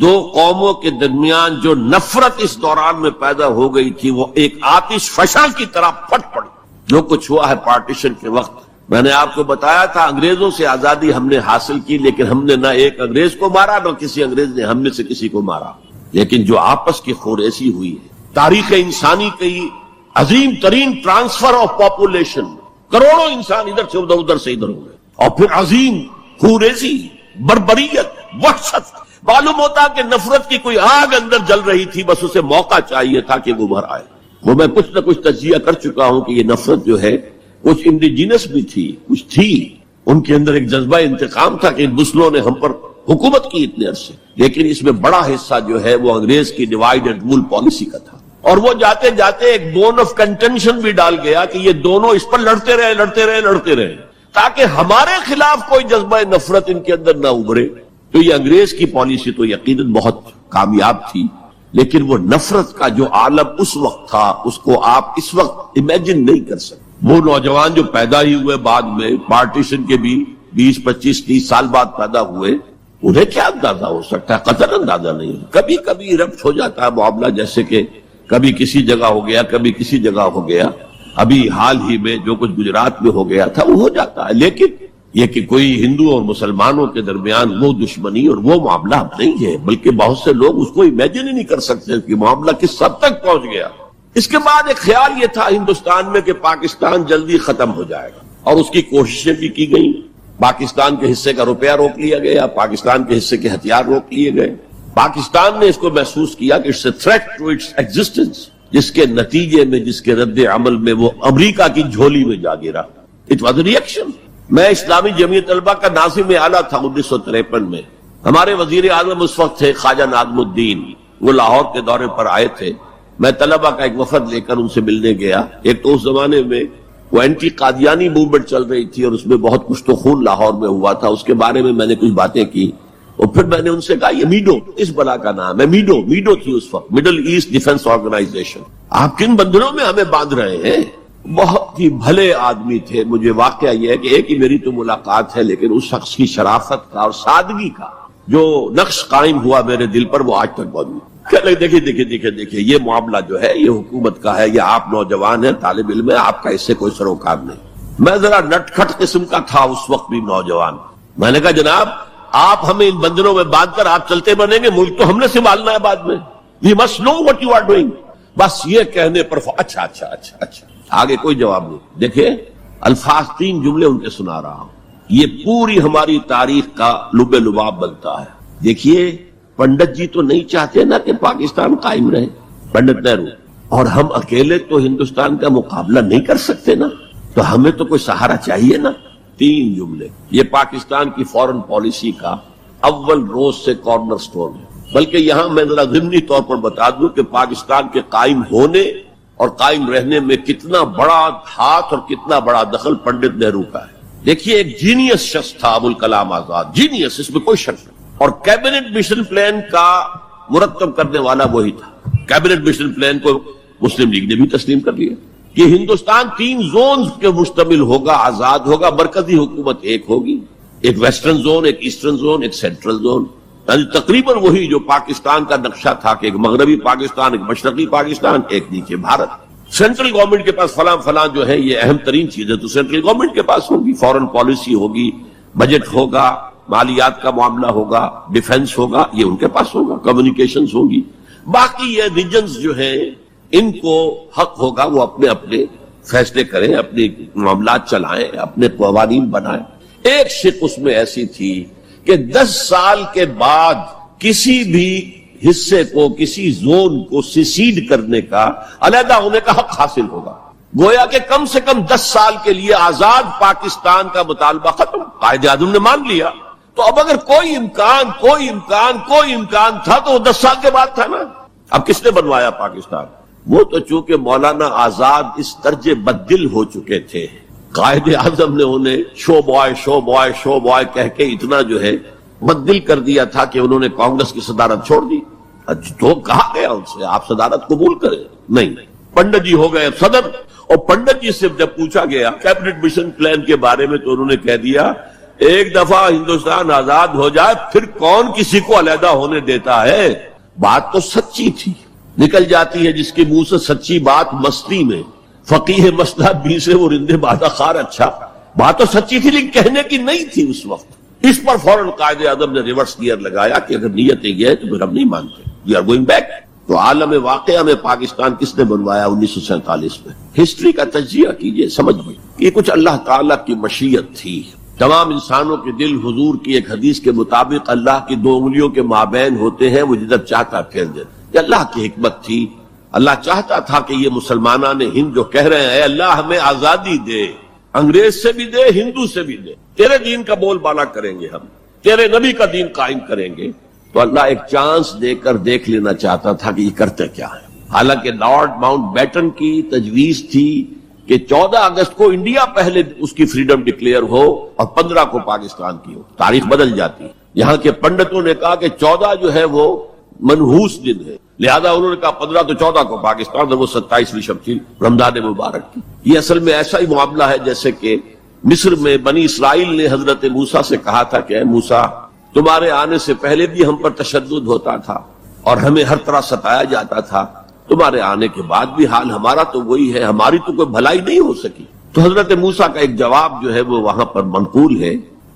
2 قوموں کے درمیان جو نفرت اس دوران میں پیدا ہو گئی تھی وہ ایک آتش فشاں کی طرح پھٹ پڑی۔ جو کچھ ہوا ہے پارٹیشن کے وقت، میں نے آپ کو بتایا تھا انگریزوں سے آزادی ہم نے حاصل کی، لیکن ہم نے نہ ایک انگریز کو مارا نہ کسی انگریز نے ہم میں سے کسی کو مارا، لیکن جو آپس کی خوریزی ہوئی ہے، تاریخ انسانی کی عظیم ترین ٹرانسفر آف پاپولیشن، کروڑوں انسان ادھر سے ادھر، ادھر سے ادھر ہو گئے، اور پھر عظیم خوریزی، بربریت، وحشت۔ معلوم ہوتا کہ نفرت کی کوئی آگ اندر جل رہی تھی، بس اسے موقع چاہیے تھا کہ وہ ابھر آئے۔ وہ میں کچھ نہ کچھ تجزیہ کر چکا ہوں کہ یہ نفرت جو ہے کچھ انڈیجینس بھی تھی، کچھ تھی، ان کے اندر ایک جذبہ انتقام تھا کہ ان مسلموں نے ہم پر حکومت کی اتنے عرصے، لیکن اس میں بڑا حصہ جو ہے وہ انگریز کی ڈیوائڈ اینڈ رول پالیسی کا تھا، اور وہ جاتے جاتے ایک بون آف کنٹینشن بھی ڈال گیا کہ یہ دونوں اس پر لڑتے رہے تاکہ ہمارے خلاف کوئی جذبہ نفرت ان کے اندر نہ ابھرے۔ تو یہ انگریز کی پالیسی تو یقیناً بہت کامیاب تھی، لیکن وہ نفرت کا جو عالم اس وقت تھا اس کو آپ اس وقت امیجن نہیں کر سکتے۔ وہ نوجوان جو پیدا ہی ہوئے بعد میں پارٹیشن کے بھی 20 25 30 سال بعد پیدا ہوئے، انہیں کیا اندازہ ہو سکتا ہے؟ قطعاً اندازہ نہیں ہے۔ کبھی کبھی ربط ہو جاتا ہے معاملہ، جیسے کہ کبھی کسی جگہ ہو گیا، کبھی کسی جگہ ہو گیا، ابھی حال ہی میں جو کچھ گجرات میں ہو گیا تھا وہ ہو جاتا ہے، لیکن یہ کہ کوئی ہندو اور مسلمانوں کے درمیان وہ دشمنی اور وہ معاملہ نہیں ہے، بلکہ بہت سے لوگ اس کو امیجن ہی نہیں کر سکتے کہ معاملہ کس حد تک پہنچ گیا۔ اس کے بعد ایک خیال یہ تھا ہندوستان میں کہ پاکستان جلدی ختم ہو جائے گا، اور اس کی کوششیں بھی کی گئیں۔ پاکستان کے حصے کا روپیہ روک لیا گیا، پاکستان کے حصے کے ہتھیار روک لیے گئے۔ پاکستان نے اس کو محسوس کیا کہ it's a threat to its existence, جس کے نتیجے میں، جس کے رد عمل میں وہ امریکہ کی جھولی میں جا گرا۔ It was a reaction. میں اسلامی جمعیت طلبہ کا ناظم اعلیٰ تھا 1953 میں، ہمارے وزیر اعظم اس وقت تھے خواجہ ناظم الدین، وہ لاہور کے دورے پر آئے تھے، میں طلبہ کا ایک وفد لے کر ان سے ملنے گیا۔ ایک تو اس زمانے میں وہ اینٹی قادیانی موومنٹ چل رہی تھی اور اس میں بہت کچھ تو خون لاہور میں ہوا تھا، اس کے بارے میں نے کچھ باتیں کی، اور پھر میں نے ان سے کہا یہ میڈو اس بلا کا نام ہے، میڈو تھی اس وقت، مڈل ایسٹ ڈیفنس آرگنائزیشن، آپ کن بندروں میں ہمیں باندھ رہے ہیں؟ بہت ہی بھلے آدمی تھے۔ مجھے واقعہ یہ ہے کہ ایک ہی میری تو ملاقات ہے، لیکن اس شخص کی شرافت کا اور سادگی کا جو نقش قائم ہوا میرے دل پر وہ آج تک موجود ہے۔ دیکھیے یہ معاملہ جو ہے یہ حکومت کا ہے، یہ آپ نوجوان ہیں، طالب علم ہے، آپ کا اس سے کوئی سروکار نہیں۔ میں ذرا نٹ کھٹ قسم کا تھا اس وقت بھی نوجوان، میں نے کہا جناب آپ ہمیں ان بندروں میں باندھ کر آپ چلتے بنیں گے، ملک تو ہم نے سنبھالنا ہے بعد میں، we must know what you are doing. بس یہ کہنے پر اچھا آگے کوئی جواب نہیں۔ دیکھیں الفاظ 3 جملے ان کے سنا رہا ہوں، یہ پوری ہماری تاریخ کا لب لباب بنتا ہے۔ دیکھیے پنڈت جی تو نہیں چاہتے نا کہ پاکستان قائم رہے، پنڈت نہرو، اور ہم اکیلے تو ہندوستان کا مقابلہ نہیں کر سکتے نا، تو ہمیں تو کوئی سہارا چاہیے نا۔ 3 جملے، یہ پاکستان کی فورن پالیسی کا اول روز سے کارنر سٹون ہے۔ بلکہ یہاں میں ذرا ضمنی طور پر بتا دوں کہ پاکستان کے قائم ہونے اور قائم رہنے میں کتنا بڑا ہاتھ اور کتنا بڑا دخل پنڈت نہرو کا ہے۔ دیکھیے ایک جینیس شخص تھا ابوالکلام آزاد، جینیس، اس میں کوئی شک نہیں، اور کیبنٹ مشن پلان کا مرتب کرنے والا وہی تھا۔ کیبنٹ مشن پلان کو مسلم لیگ نے بھی تسلیم کر لیا کہ ہندوستان 3 زونز کے مشتمل ہوگا، آزاد ہوگا، مرکزی حکومت ایک ہوگی، ایک ویسٹرن زون، ایک ایسٹرن زون، ایک سینٹرل زون، یعنی تقریباً وہی جو پاکستان کا نقشہ تھا کہ ایک مغربی پاکستان، ایک مشرقی پاکستان، ایک نیچے بھارت۔ سینٹرل گورنمنٹ کے پاس فلاں جو ہے یہ اہم ترین چیز ہے تو سینٹرل گورنمنٹ کے پاس ہوگی، فورن پالیسی ہوگی، بجٹ ہوگا، مالیات کا معاملہ ہوگا، ڈیفنس ہوگا، یہ ان کے پاس ہوگا، کمیونیکیشنز ہوگی۔ باقی یہ ریجنز جو ہیں ان کو حق ہوگا وہ اپنے اپنے فیصلے کریں، اپنے معاملات چلائیں، اپنے قوانین بنائیں۔ ایک شق اس میں ایسی تھی کہ 10 سال کے بعد کسی بھی حصے کو، کسی زون کو سیسیڈ کرنے کا، علیحدہ ہونے کا حق حاصل ہوگا۔ گویا کہ کم سے کم 10 سال کے لیے آزاد پاکستان کا مطالبہ ختم، قائد اعظم نے مان لیا۔ تو اب اگر کوئی امکان تھا تو وہ 10 سال کے بعد تھا نا۔ اب کس نے بنوایا پاکستان؟ وہ تو چونکہ مولانا آزاد اس درجے بددل ہو چکے تھے، قائد اعظم نے انہیں شو بوائے کہہ کے اتنا جو ہے بددل کر دیا تھا کہ انہوں نے کانگریس کی صدارت چھوڑ دی۔ تو کہا گیا ان سے آپ صدارت قبول کریں، نہیں، پنڈت جی ہو گئے صدر، اور پنڈت جی سے جب پوچھا گیا کیبنٹ مشن پلان کے بارے میں تو انہوں نے کہہ دیا ایک دفعہ ہندوستان آزاد ہو جائے پھر کون کسی کو علیحدہ ہونے دیتا ہے۔ بات تو سچی تھی، نکل جاتی ہے جس کے منہ سے سچی بات مستی میں، فقیہ مسئلہ بھی سے وہ رندے بادہ خار۔ اچھا بات تو سچی تھی لیکن کہنے کی نہیں تھی اس وقت۔ اس پر فوراً قائد اعظم نے ریورس گیئر لگایا کہ اگر نیت یہ ہے تو پھر ہم نہیں مانتے، وی آر گوئنگ بیک۔ تو عالم واقعہ میں پاکستان کس نے بنوایا 1947 میں؟ ہسٹری کا تجزیہ کیجئے، سمجھئے یہ کچھ اللہ تعالیٰ کی مشیت تھی۔ تمام انسانوں کے دل حضور کی ایک حدیث کے مطابق اللہ کی 2 انگلیوں کے مابین ہوتے ہیں، وہ جدھر چاہتا پھیر دیتا۔ یہ اللہ کی حکمت تھی، اللہ چاہتا تھا کہ یہ مسلمانان ہند جو کہہ رہے ہیں اے اللہ ہمیں آزادی دے، انگریز سے بھی دے، ہندو سے بھی دے، تیرے دین کا بول بالا کریں گے ہم، تیرے نبی کا دین قائم کریں گے. تو اللہ ایک چانس دے کر دیکھ لینا چاہتا تھا کہ یہ کرتے کیا ہے. حالانکہ لارڈ ماؤنٹ بیٹن کی تجویز تھی کہ 14 اگست کو انڈیا پہلے اس کی فریڈم ڈکلیئر ہو اور 15 کو پاکستان کی ہو. تاریخ بدل جاتی. یہاں کے پنڈتوں نے کہا کہ 14 جو ہے وہ منحوس دن ہے، لہذا انہوں نے کہا 15 تو 14 کو پاکستان، اور وہ 27ویں شب تھی رمضان مبارک کی. یہ اصل میں ایسا ہی معاملہ ہے جیسے کہ مصر میں بنی اسرائیل نے حضرت موسیٰ سے کہا تھا کہ اے موسیٰ، تمہارے آنے سے پہلے بھی ہم پر تشدد ہوتا تھا اور ہمیں ہر طرح ستایا جاتا تھا، تمہارے آنے کے بعد بھی حال ہمارا تو وہی ہے، ہماری تو کوئی بھلائی نہیں ہو سکی. تو حضرت موسیٰ کا ایک جواب جو ہے وہ وہاں پر منقول ہے،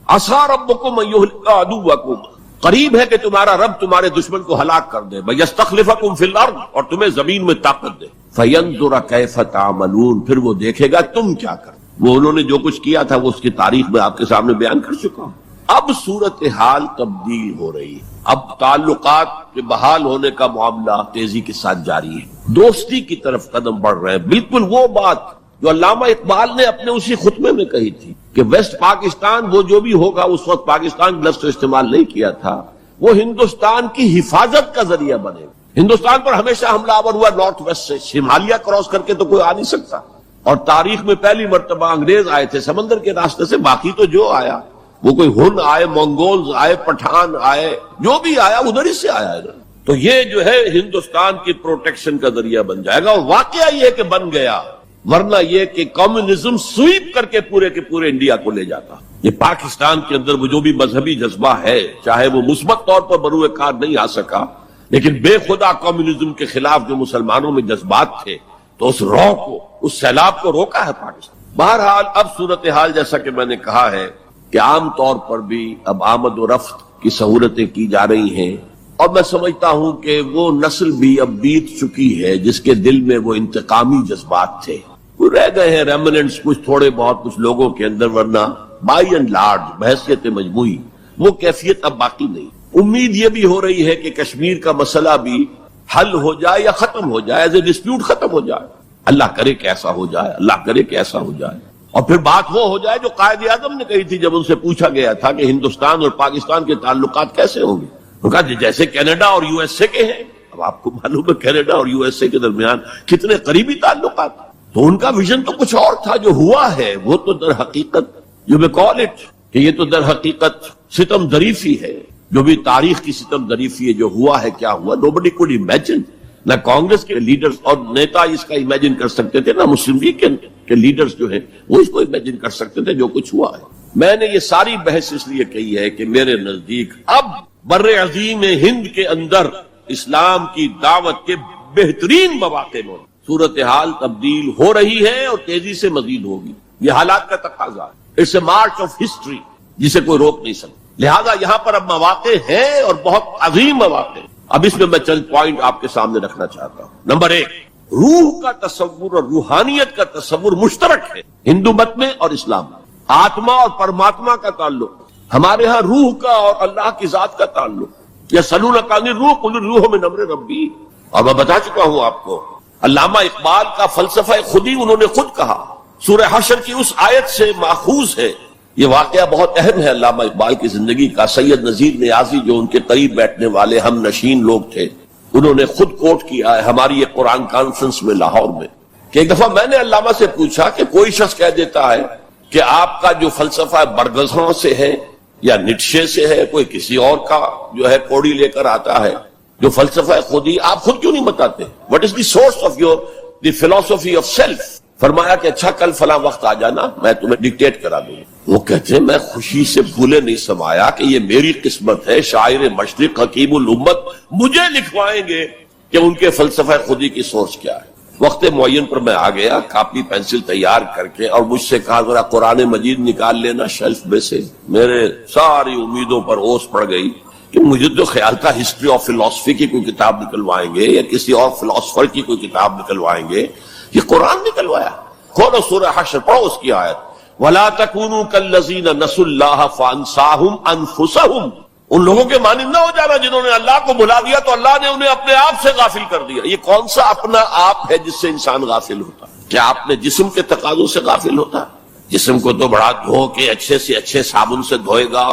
عَصَىٰ رَبُّكُمْ أَن يُهْلِكَ عَدُوَّكُمْ، قریب ہے کہ تمہارا رب تمہارے دشمن کو ہلاک کر دے، وَيَسْتَخْلِفَكُمْ فِي الْأَرْضِ، اور تمہیں زمین میں طاقت دے، فَيَنْظُرَ كَيْفَ تَعْمَلُونَ، پھر وہ دیکھے گا تم کیا کرتے. وہ انہوں نے جو کچھ کیا تھا وہ اس کی تاریخ میں آپ کے سامنے بیان کر چکا ہوں. اب صورتحال تبدیل ہو رہی ہے. اب تعلقات کے بحال ہونے کا معاملہ تیزی کے ساتھ جاری ہے، دوستی کی طرف قدم بڑھ رہے ہیں. بالکل وہ بات جو علامہ اقبال نے اپنے اسی خطبے میں کہی تھی کہ ویسٹ پاکستان وہ جو بھی ہوگا، اس وقت پاکستان لفظ تو استعمال نہیں کیا تھا، وہ ہندوستان کی حفاظت کا ذریعہ بنے گا. ہندوستان پر ہمیشہ حملہ آور ہوا نارتھ ویسٹ سے، ہمالیہ کراس کر کے تو کوئی آ نہیں سکتا. اور تاریخ میں پہلی مرتبہ انگریز آئے تھے سمندر کے راستے سے، باقی تو جو آیا وہ کوئی ہن آئے، منگولز آئے، پٹھان آئے، جو بھی آیا ادھر ہی سے آیا ہے. تو یہ جو ہے ہندوستان کی پروٹیکشن کا ذریعہ بن جائے گا. اور واقعہ یہ کہ بن گیا، ورنہ یہ کہ کمیونزم سویپ کر کے پورے انڈیا کو لے جاتا. یہ پاکستان کے اندر وہ جو بھی مذہبی جذبہ ہے، چاہے وہ مثبت طور پر بروئے کار نہیں آ سکا، لیکن بے خدا کمیونزم کے خلاف جو مسلمانوں میں جذبات تھے، تو اس رو کو، اس سیلاب کو روکا ہے پاکستان. بہرحال اب صورتحال جیسا کہ میں نے کہا ہے کہ عام طور پر بھی اب آمد و رفت کی سہولتیں کی جا رہی ہیں، اور میں سمجھتا ہوں کہ وہ نسل بھی اب بیت چکی ہے جس کے دل میں وہ انتقامی جذبات تھے. رہ گئے ہیں ریمننٹس کچھ تھوڑے بہت کچھ لوگوں کے اندر، ورنہ بائی اینڈ لارج بحیثیت مجموعی وہ کیفیت اب باقی نہیں. امید یہ بھی ہو رہی ہے کہ کشمیر کا مسئلہ بھی حل ہو جائے یا ختم ہو جائے، ایز اے ڈسپیوٹ ختم ہو جائے. اللہ کرے کہ ایسا ہو جائے، اللہ کرے کہ ایسا ہو جائے. اور پھر بات وہ ہو جائے جو قائد اعظم نے کہی تھی جب ان سے پوچھا گیا تھا کہ ہندوستان اور پاکستان کے تعلقات کیسے ہوں گے. انہوں نے کہا جیسے کینیڈا اور یو ایس اے کے ہیں. اب آپ کو معلوم ہے کینیڈا اور یو ایس اے کے درمیان کتنے قریبی تعلقات. تو ان کا ویژن تو کچھ اور تھا، جو ہوا ہے وہ تو در حقیقت یو میں کال اٹ کہ یہ تو در حقیقت ستم ظریفی ہے، جو بھی تاریخ کی ستم ظریفی ہے. جو ہوا ہے کیا ہوا، nobody could imagine. نہ کانگریس کے لیڈرز اور نیتا اس کا امیجن کر سکتے تھے، نہ مسلم لیگ کے لیڈرز جو ہیں وہ اس کو امیجن کر سکتے تھے جو کچھ ہوا ہے. میں نے یہ ساری بحث اس لیے کہی ہے کہ میرے نزدیک اب بر عظیم ہند کے اندر اسلام کی دعوت کے بہترین مواقع میں صورتحال تبدیل ہو رہی ہے اور تیزی سے مزید ہوگی. یہ حالات کا تقاضا ہے. It's a march of history جسے کوئی روک نہیں سکتا. لہذا یہاں پر اب مواقع ہیں اور بہت عظیم مواقع. اب اس میں چند پوائنٹ آپ کے سامنے رکھنا چاہتا ہوں. نمبر 1، روح کا تصور اور روحانیت کا تصور مشترک ہے ہندو مت میں اور اسلام میں. آتما اور پرماتما کا تعلق، ہمارے ہاں روح کا اور اللہ کی ذات کا تعلق. یا سلونک عن الروح قل الروح من امر ربی. اور میں بتا چکا ہوں آپ کو، علامہ اقبال کا فلسفہ خودی انہوں نے خود کہا، سورہ حشر کی اس آیت سے ماخوذ ہے. یہ واقعہ بہت اہم ہے علامہ اقبال کی زندگی کا. سید نذیر نیازی جو ان کے قریب بیٹھنے والے ہم نشین لوگ تھے، انہوں نے خود کوٹ کیا ہے ہماری ایک قرآن کانفرنس میں لاہور میں کہ ایک دفعہ میں نے علامہ سے پوچھا کہ کوئی شخص کہہ دیتا ہے کہ آپ کا جو فلسفہ برگزوں سے ہے یا نیٹشے سے ہے، کوئی کسی اور کا جو ہے کوڑی لے کر آتا ہے، جو فلسفہ خودی آپ خود کیوں نہیں بتاتے؟ What is the source of your the فلسفی آف سیلف؟ فرمایا کہ اچھا کل فلاں وقت آ جانا، میں تمہیں ڈکٹیٹ کرا دوں. وہ کہتے ہیں میں خوشی سے بھولے نہیں سمایا کہ یہ میری قسمت ہے، شاعر مشرق حکیم الامت مجھے لکھوائیں گے کہ ان کے فلسفہ خودی کی سورس کیا ہے. وقت معین پر میں آ گیا کاپی پینسل تیار کر کے، اور مجھ سے کہا ذرا قرآن مجید نکال لینا شیلف میں سے. میرے ساری امیدوں پر اوس پڑ گئی کہ مجھے تو خیال تھا ہسٹری آف فلسفی کی کوئی کتاب نکلوائیں گے یا کسی اور فلسفر کی کوئی کتاب نکلوائیں گے. یہ قرآن نکلوایا. کھولو سورہ حشر، پڑھو اس کی آیت، وَلَا تَكُونُوا كَالَّذِينَ نَسُوا اللَّهَ فَأَنسَاهُمْ أَنفُسَهُمْ. ان لوگوں کے مانند نہ ہو جانا جنہوں نے اللہ کو بھلا دیا تو اللہ نے انہیں اپنے آپ سے غافل کر دیا. یہ کون سا اپنا آپ ہے جس سے انسان غافل ہوتا؟ کیا اپنے جسم کے تقاضوں سے غافل ہوتا؟ جسم کو تو بڑا دھو کے اچھے سے اچھے صابن سے دھوئے گا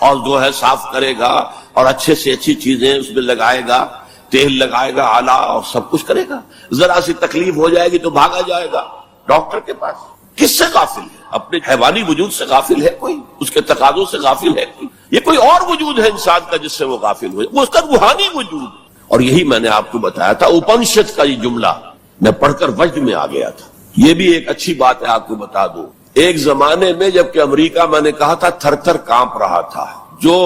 اور جو ہے صاف کرے گا اور اچھے سے اچھی چیزیں اس میں لگائے گا، تیل لگائے گا اعلیٰ اور سب کچھ کرے گا. ذرا سی تکلیف ہو جائے گی تو بھاگا جائے گا ڈاکٹر کے پاس. کس سے غافل ہے؟ اپنے حیوانی وجود سے غافل ہے کوئی؟ اس کے تقاضوں سے غافل ہے کوئی؟ یہ کوئی اور وجود ہے انسان کا جس سے وہ غافل ہو، وہ اس کا روحانی وجود. اور یہی میں نے آپ کو بتایا تھا، اپنشد کا یہ جملہ میں پڑھ کر وجد میں آ گیا تھا. یہ بھی ایک اچھی بات ہے آپ کو بتا دوں. ایک زمانے میں جبکہ امریکہ میں نے کہا تھا تھر تھر کانپ رہا تھا، جو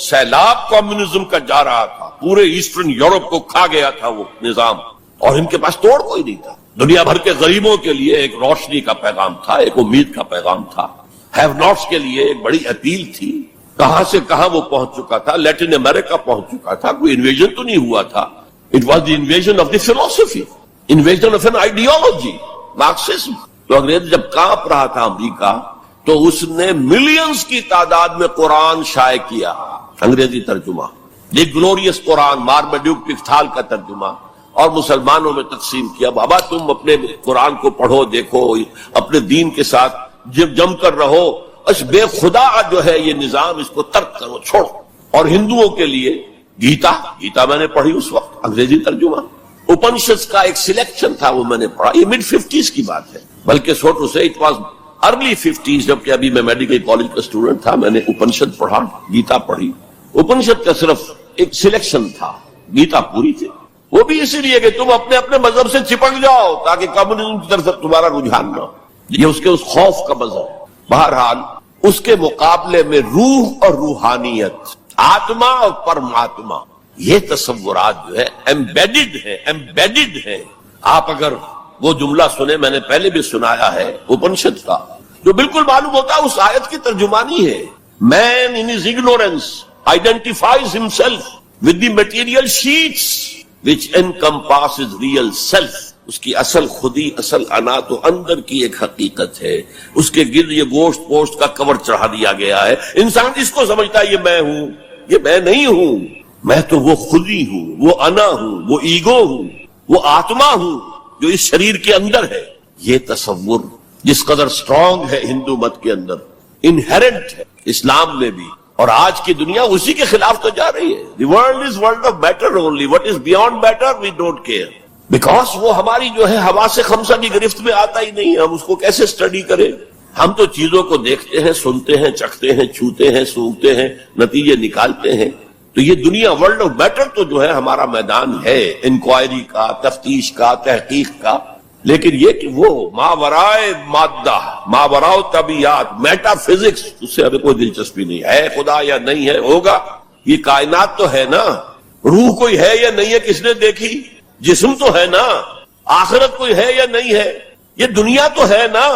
سیلاب کمیونزم کا جا رہا تھا، پورے ایسٹرن یورپ کو کھا گیا تھا وہ نظام، اور ان کے پاس توڑ کوئی نہیں تھا. دنیا بھر کے غریبوں کے لیے ایک روشنی کا پیغام تھا، ایک امید کا پیغام تھا. ہیو ناٹس کے لیے ایک بڑی اپیل تھی. کہاں سے کہاں وہ پہنچ چکا تھا، لیٹن امریکہ پہنچ چکا تھا. کوئی انویژن تو نہیں ہوا تھا. It was the invasion of the philosophy, invasion of an ideology, Marxism. تو انگریز جب کانپ رہا تھا امریکہ، تو اس نے ملینز کی تعداد میں قرآن شائع کیا، انگریزی ترجمہ، دی گلوریس قرآن، مارمیڈیوک پکتھال کا ترجمہ، اور مسلمانوں میں تقسیم کیا. بابا تم اپنے قرآن کو پڑھو، دیکھو، اپنے دین کے ساتھ جم کر رہو. اس بے خدا جو ہے یہ نظام، اس کو ترک کرو، چھوڑو. اور ہندوؤں کے لیے گیتا میں نے پڑھی اس وقت، انگریزی ترجمہ. اپنشد کا ایک سلیکشن تھا، وہ میں نے پڑھا. یہ مڈ 50s کی بات ہے، بلکہ سو ٹو سے اٹ واز ارلی 50s. جبکہ ابھی میں میڈیکل کالج کا اسٹوڈنٹ تھا، میں نے اپنشد پڑھا، گیتا پڑھی. اپنشد کا صرف ایک سلیکشن تھا، گیتا پوری تھی. وہ بھی اسی لیے کہ تم اپنے اپنے مذہب سے چپک جاؤ تاکہ کمیونزم کی طرف تمہارا رجحان نہ ہو. یہ اس کے اس خوف کا مذہب. بہرحال اس کے مقابلے میں روح اور روحانیت، آتما اور پرماتما، یہ تصورات جو ہے ایمبیڈڈ ہے. آپ اگر وہ جملہ سنے، میں نے پہلے بھی سنایا ہے اپنشد کا، جو بالکل معلوم ہوتا ہے اس آیت کی ترجمانی ہے. Man in his ignorance identifies himself with the material sheets which encompasses real self. اس کی اصل خودی، اصل انا تو اندر کی ایک حقیقت ہے. اس کے گرد یہ گوشت پوشت کا کور چڑھا دیا گیا ہے. انسان اس کو سمجھتا ہے یہ میں ہوں، یہ میں نہیں ہوں. میں تو وہ خودی ہوں، وہ انا ہوں، وہ ایگو ہوں، وہ آتما ہوں جو اس شریر کے اندر ہے. یہ تصور جس قدر سٹرونگ ہے ہندو مت کے اندر، انہیرنٹ ہے اسلام میں بھی، اور آج کی دنیا اسی کے خلاف تو جا رہی ہے. The world is world of better only. What is beyond better we don't care. Because وہ ہماری جو ہے حواس خمسہ کی گرفت میں آتا ہی نہیں. ہم اس کو کیسے سٹڈی کریں؟ ہم تو چیزوں کو دیکھتے ہیں، سنتے ہیں، چکھتے ہیں، چھوتے ہیں، سونگھتے ہیں، نتیجے نکالتے ہیں. تو یہ دنیا ورلڈ آف بیٹر تو جو ہے ہمارا میدان ہے انکوائری کا، تفتیش کا، تحقیق کا. لیکن یہ کہ وہ ماورائے مادہ، ماورائے طبیعت، میٹا فزکس، اس سے ہمیں کوئی دلچسپی نہیں ہے. خدا یا نہیں ہے، ہوگا. یہ کائنات تو ہے نا، روح کوئی ہے یا نہیں ہے کس نے دیکھی؟ جسم تو ہے نا. آخرت کوئی ہے یا نہیں ہے؟ یہ دنیا تو ہے نا.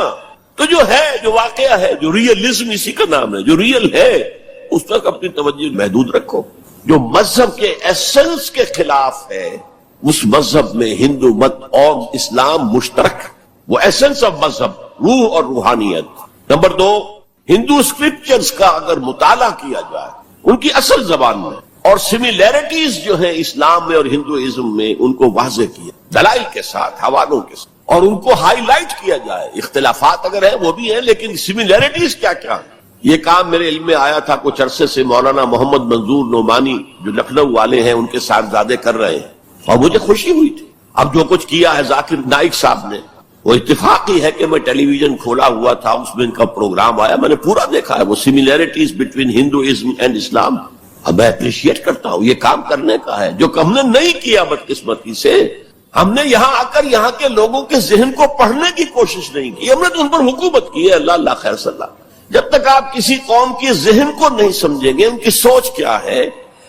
تو جو ہے، جو واقعہ ہے، جو ریئلزم اسی کا نام ہے، جو ریئل ہے، اس تک اپنی توجہ محدود رکھو. جو مذہب کے ایسنس کے خلاف ہے، اس مذہب میں ہندو مت اور اسلام مشترک. وہ ایسنس آف مذہب، روح اور روحانیت. نمبر 2، ہندو اسکرپچرز کا اگر مطالعہ کیا جائے ان کی اصل زبان میں، اور سملیرٹیز جو ہیں اسلام میں اور ہندوازم میں، ان کو واضح کیا دلائل کے ساتھ، حوالوں کے ساتھ، اور ان کو ہائی لائٹ کیا جائے. اختلافات اگر ہیں وہ بھی ہیں، لیکن سملیرٹیز کیا کیا ہیں. یہ کام میرے علم میں آیا تھا کچھ عرصے سے. مولانا محمد منظور نعمانی جو لکھنؤ والے ہیں، ان کے صاحبزادے کر رہے ہیں، اور مجھے خوشی ہوئی تھی. اب جو کچھ کیا ہے ذاکر نائک صاحب نے، وہ اتفاقی ہے کہ میں ٹیلی ویژن کھولا ہوا تھا، اس میں ان کا پروگرام آیا، میں نے پورا دیکھا ہے. وہ سملیرٹیز بٹوین ہندوازم اینڈ اسلام. اب میں اپریشیٹ کرتا ہوں، یہ کام کرنے کا ہے جو ہم نے نہیں کیا بدقسمتی سے. ہم نے یہاں آ کر یہاں کے لوگوں کے ذہن کو پڑھنے کی کوشش نہیں کی. ہم نے تو ان پر حکومت کی ہے. اللہ خیر صلی اللہ. جب تک آپ کسی قوم کے ذہن کو نہیں سمجھیں گے، ان کی سوچ کیا ہے،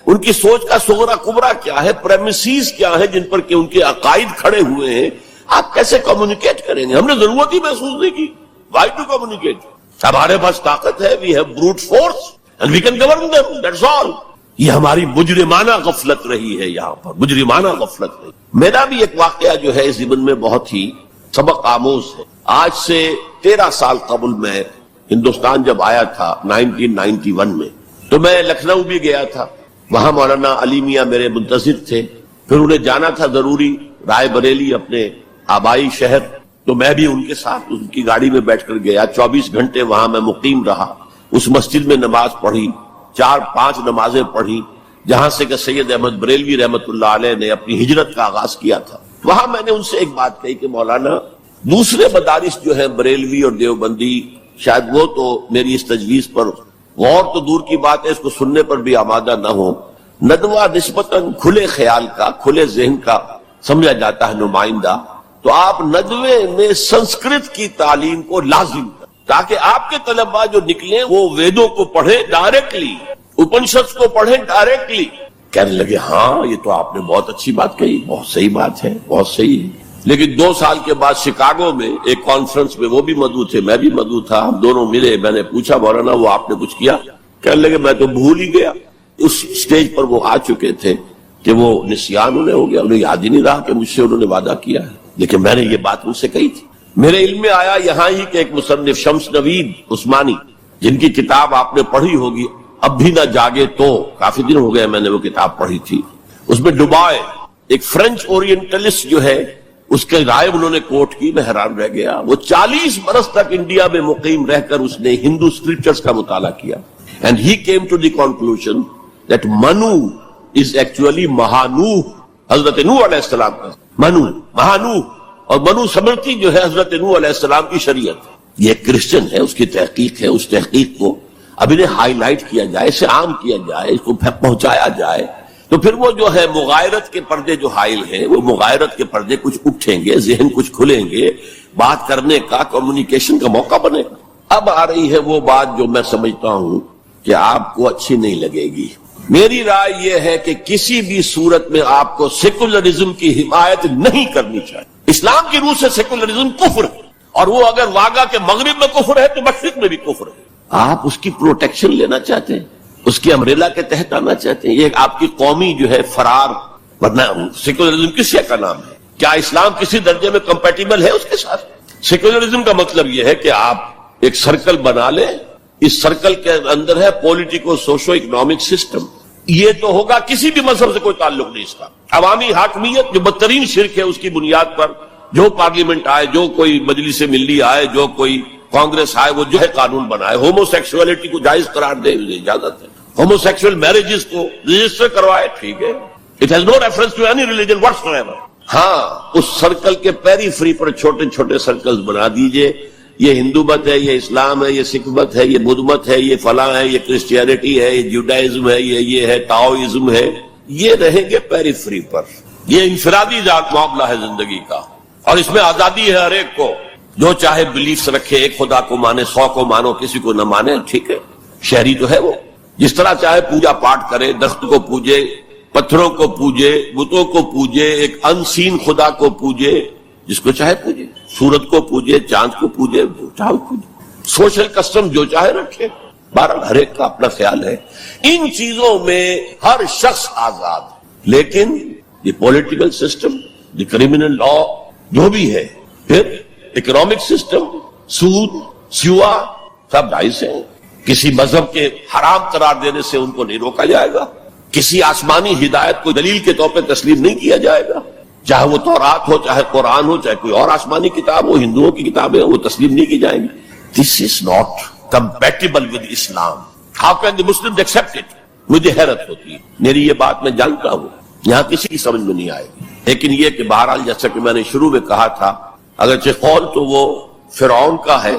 ان کی سوچ کا صغرا کبرا کیا ہے، پریمیسز کیا ہے جن پر کہ ان کے عقائد کھڑے ہوئے ہیں، آپ کیسے کمیونیکیٹ کریں گے؟ ہم نے ضرورت ہی محسوس نہیں کی. Why to communicate? ہمارے پاس طاقت ہے، we have brute force and we can govern them, that's all. یہ ہماری مجرمانہ غفلت رہی ہے، یہاں پر مجرمانہ غفلت رہی. میرا بھی ایک واقعہ جو ہے اس ضمن میں بہت ہی سبق آموز ہے. آج سے 13 سال قبل میں ہندوستان جب آیا تھا 1991 میں، تو میں لکھنؤ بھی گیا تھا. وہاں مولانا علی میاں میرے منتظر تھے. پھر انہیں جانا تھا ضروری رائے بریلی، اپنے آبائی شہر. تو میں بھی ان کے ساتھ ان کی گاڑی میں بیٹھ کر گیا. 24 گھنٹے وہاں میں مقیم رہا. اس مسجد میں نماز پڑھی، 4-5 نمازیں پڑھی جہاں سے کہ سید احمد بریلوی رحمت اللہ علیہ نے اپنی ہجرت کا آغاز کیا تھا. وہاں میں نے ان سے ایک بات کہی کہ مولانا دوسرے مدارس جو ہیں بریلوی اور دیوبندی شاید وہ تو میری اس تجویز پر غور تو دور کی بات ہے، اس کو سننے پر بھی آمادہ نہ ہو. ندوہ نسبتاً کھلے خیال کا، کھلے ذہن کا سمجھا جاتا ہے نمائندہ، تو آپ ندوے میں سنسکرت کی تعلیم کو لازم کریں تاکہ آپ کے طلباء جو نکلیں وہ ویدوں کو پڑھیں ڈائریکٹلی، اپنشد کو پڑھیں ڈائریکٹلی. کہنے لگے ہاں یہ تو آپ نے بہت اچھی بات کہی، بہت صحیح بات ہے، بہت صحیح ہے. لیکن 2 سال کے بعد شکاگو میں ایک کانفرنس میں وہ بھی مدعو تھے، میں بھی مدعو تھا، ہم دونوں ملے. میں نے پوچھا مولانا وہ آپ نے کچھ کیا؟ کہنے لگے میں تو بھول ہی گیا. اس سٹیج پر وہ آ چکے تھے کہ وہ نسیان انہیں ہو گیا، انہیں یاد ہی نہیں رہا کہ مجھ سے انہوں نے وعدہ کیا ہے. لیکن میں نے یہ بات ان سے کہی تھی. میرے علم میں آیا یہاں ہی کہ ایک مصنف شمس نوید عثمانی جن کی کتاب آپ نے پڑھی ہوگی اب بھی نہ جاگے تو، کافی دن ہو گئے میں نے وہ کتاب پڑھی تھی. اس میں ڈوبائے ایک فرینچ اورینٹلسٹ جو ہے اس کے رائے انہوں نے کوٹ کی، میں حیران رہ گیا. وہ 40 برس تک انڈیا میں مقیم رہ کر اس نے ہندو اسکرپچرز کا مطالعہ کیا. And he came to the conclusion that Manu is actually مہانوح، حضرت نوح علیہ السلام کا منو، مہانوح، اور منو سمرتی جو ہے حضرت نوح علیہ السلام کی شریعت. یہ ایک کرسچن ہے، اس کی تحقیق ہے، اس تحقیق کو اب انہیں ہائی لائٹ کیا جائے، اسے عام کیا جائے، اس کو پہنچایا جائے، تو پھر وہ جو ہے مغایرت کے پردے جو حائل ہیں وہ مغایرت کے پردے کچھ اٹھیں گے، ذہن کچھ کھلیں گے، بات کرنے کا، کمیونیکیشن کا موقع بنے گا. اب آ رہی ہے وہ بات جو میں سمجھتا ہوں کہ آپ کو اچھی نہیں لگے گی. میری رائے یہ ہے کہ کسی بھی صورت میں آپ کو سیکولرزم کی حمایت نہیں کرنی چاہیے. اسلام کی روح سے سیکولرزم کفر ہے، اور وہ اگر واگا کے مغرب میں کفر ہے تو مشرق میں بھی کفر ہے. آپ اس کی پروٹیکشن لینا چاہتے ہیں، اس کی امبریلا کے تحت آنا چاہتے ہیں. یہ آپ کی قومی جو ہے فرار، ورنہ سیکولرزم کس شے کا نام ہے؟ کیا اسلام کسی درجے میں کمپیٹیبل ہے اس کے ساتھ؟ سیکولرزم کا مطلب یہ ہے کہ آپ ایک سرکل بنا لیں، اس سرکل کے اندر ہے پولیٹیکو سوشو اکنامک سسٹم. یہ تو ہوگا، کسی بھی مذہب سے کوئی تعلق نہیں اس کا. عوامی حاکمیت جو بدترین شرک ہے، اس کی بنیاد پر جو پارلیمنٹ آئے، جو کوئی مجلس ملی آئے، جو کوئی کانگریس آئے، وہ جو ہے قانون بنائے. ہومو سیکسولیٹی کو جائز قرار دے، اجازت ہے. ہومو سیکسول میرجز کو رجسٹر کروائے، ٹھیک ہے. It has no reference to any religion whatsoever. ہاں اس سرکل کے پیری فری پر چھوٹے چھوٹے سرکلز بنا دیجئے. یہ ہندو مت ہے، یہ اسلام ہے، یہ سکھ مت ہے، یہ بدھ مت ہے، یہ فلاں ہے، یہ کرسچینٹی ہے، یہ جوڈائزم ہے، یہ ہے تاؤزم ہے. یہ رہیں گے پیری فری پر. یہ انفرادی معاملہ ہے زندگی کا، اور اس میں آزادی ہے ہر ایک کو. جو چاہے بلیفز رکھے، ایک خدا کو مانے، 100 کو مانو، کسی کو نہ مانے، ٹھیک ہے. شہری تو ہے وہ، جس طرح چاہے پوجا پاٹ کرے، درخت کو پوجے، پتھروں کو پوجے، بتوں کو پوجے، ایک انسین خدا کو پوجے، جس کو چاہے پوجے، سورت کو پوجے، چاند کو پوجے، جو چاہے پوجے. سوشل کسٹم جو چاہے رکھے. بہرحال ہر ایک کا اپنا خیال ہے. ان چیزوں میں ہر شخص آزاد ہے، لیکن یہ پولیٹیکل سسٹم، یہ کرمنل لا جو بھی ہے، پھر اکنامک سسٹم، سود، سیوا، سب جائز ہیں. کسی مذہب کے حرام قرار دینے سے ان کو نہیں روکا جائے گا. کسی آسمانی ہدایت کو دلیل کے طور پہ تسلیم نہیں کیا جائے گا. چاہے وہ تورات ہو، چاہے قرآن ہو، چاہے کوئی اور آسمانی کتاب ہو، ہندوؤں کی کتابیں وہ تسلیم نہیں کی جائیں گی. This is not compatible with Islam. How can the Muslims accept it? مجھے حیرت ہوتی ہے. میری یہ بات میں جانتا ہوں یہاں کسی کی سمجھ میں نہیں آئے گی، لیکن یہ کہ بہرحال جیسا کہ میں نے شروع میں کہا تھا، اگرچہ قول تو وہ فرعون کا ہے،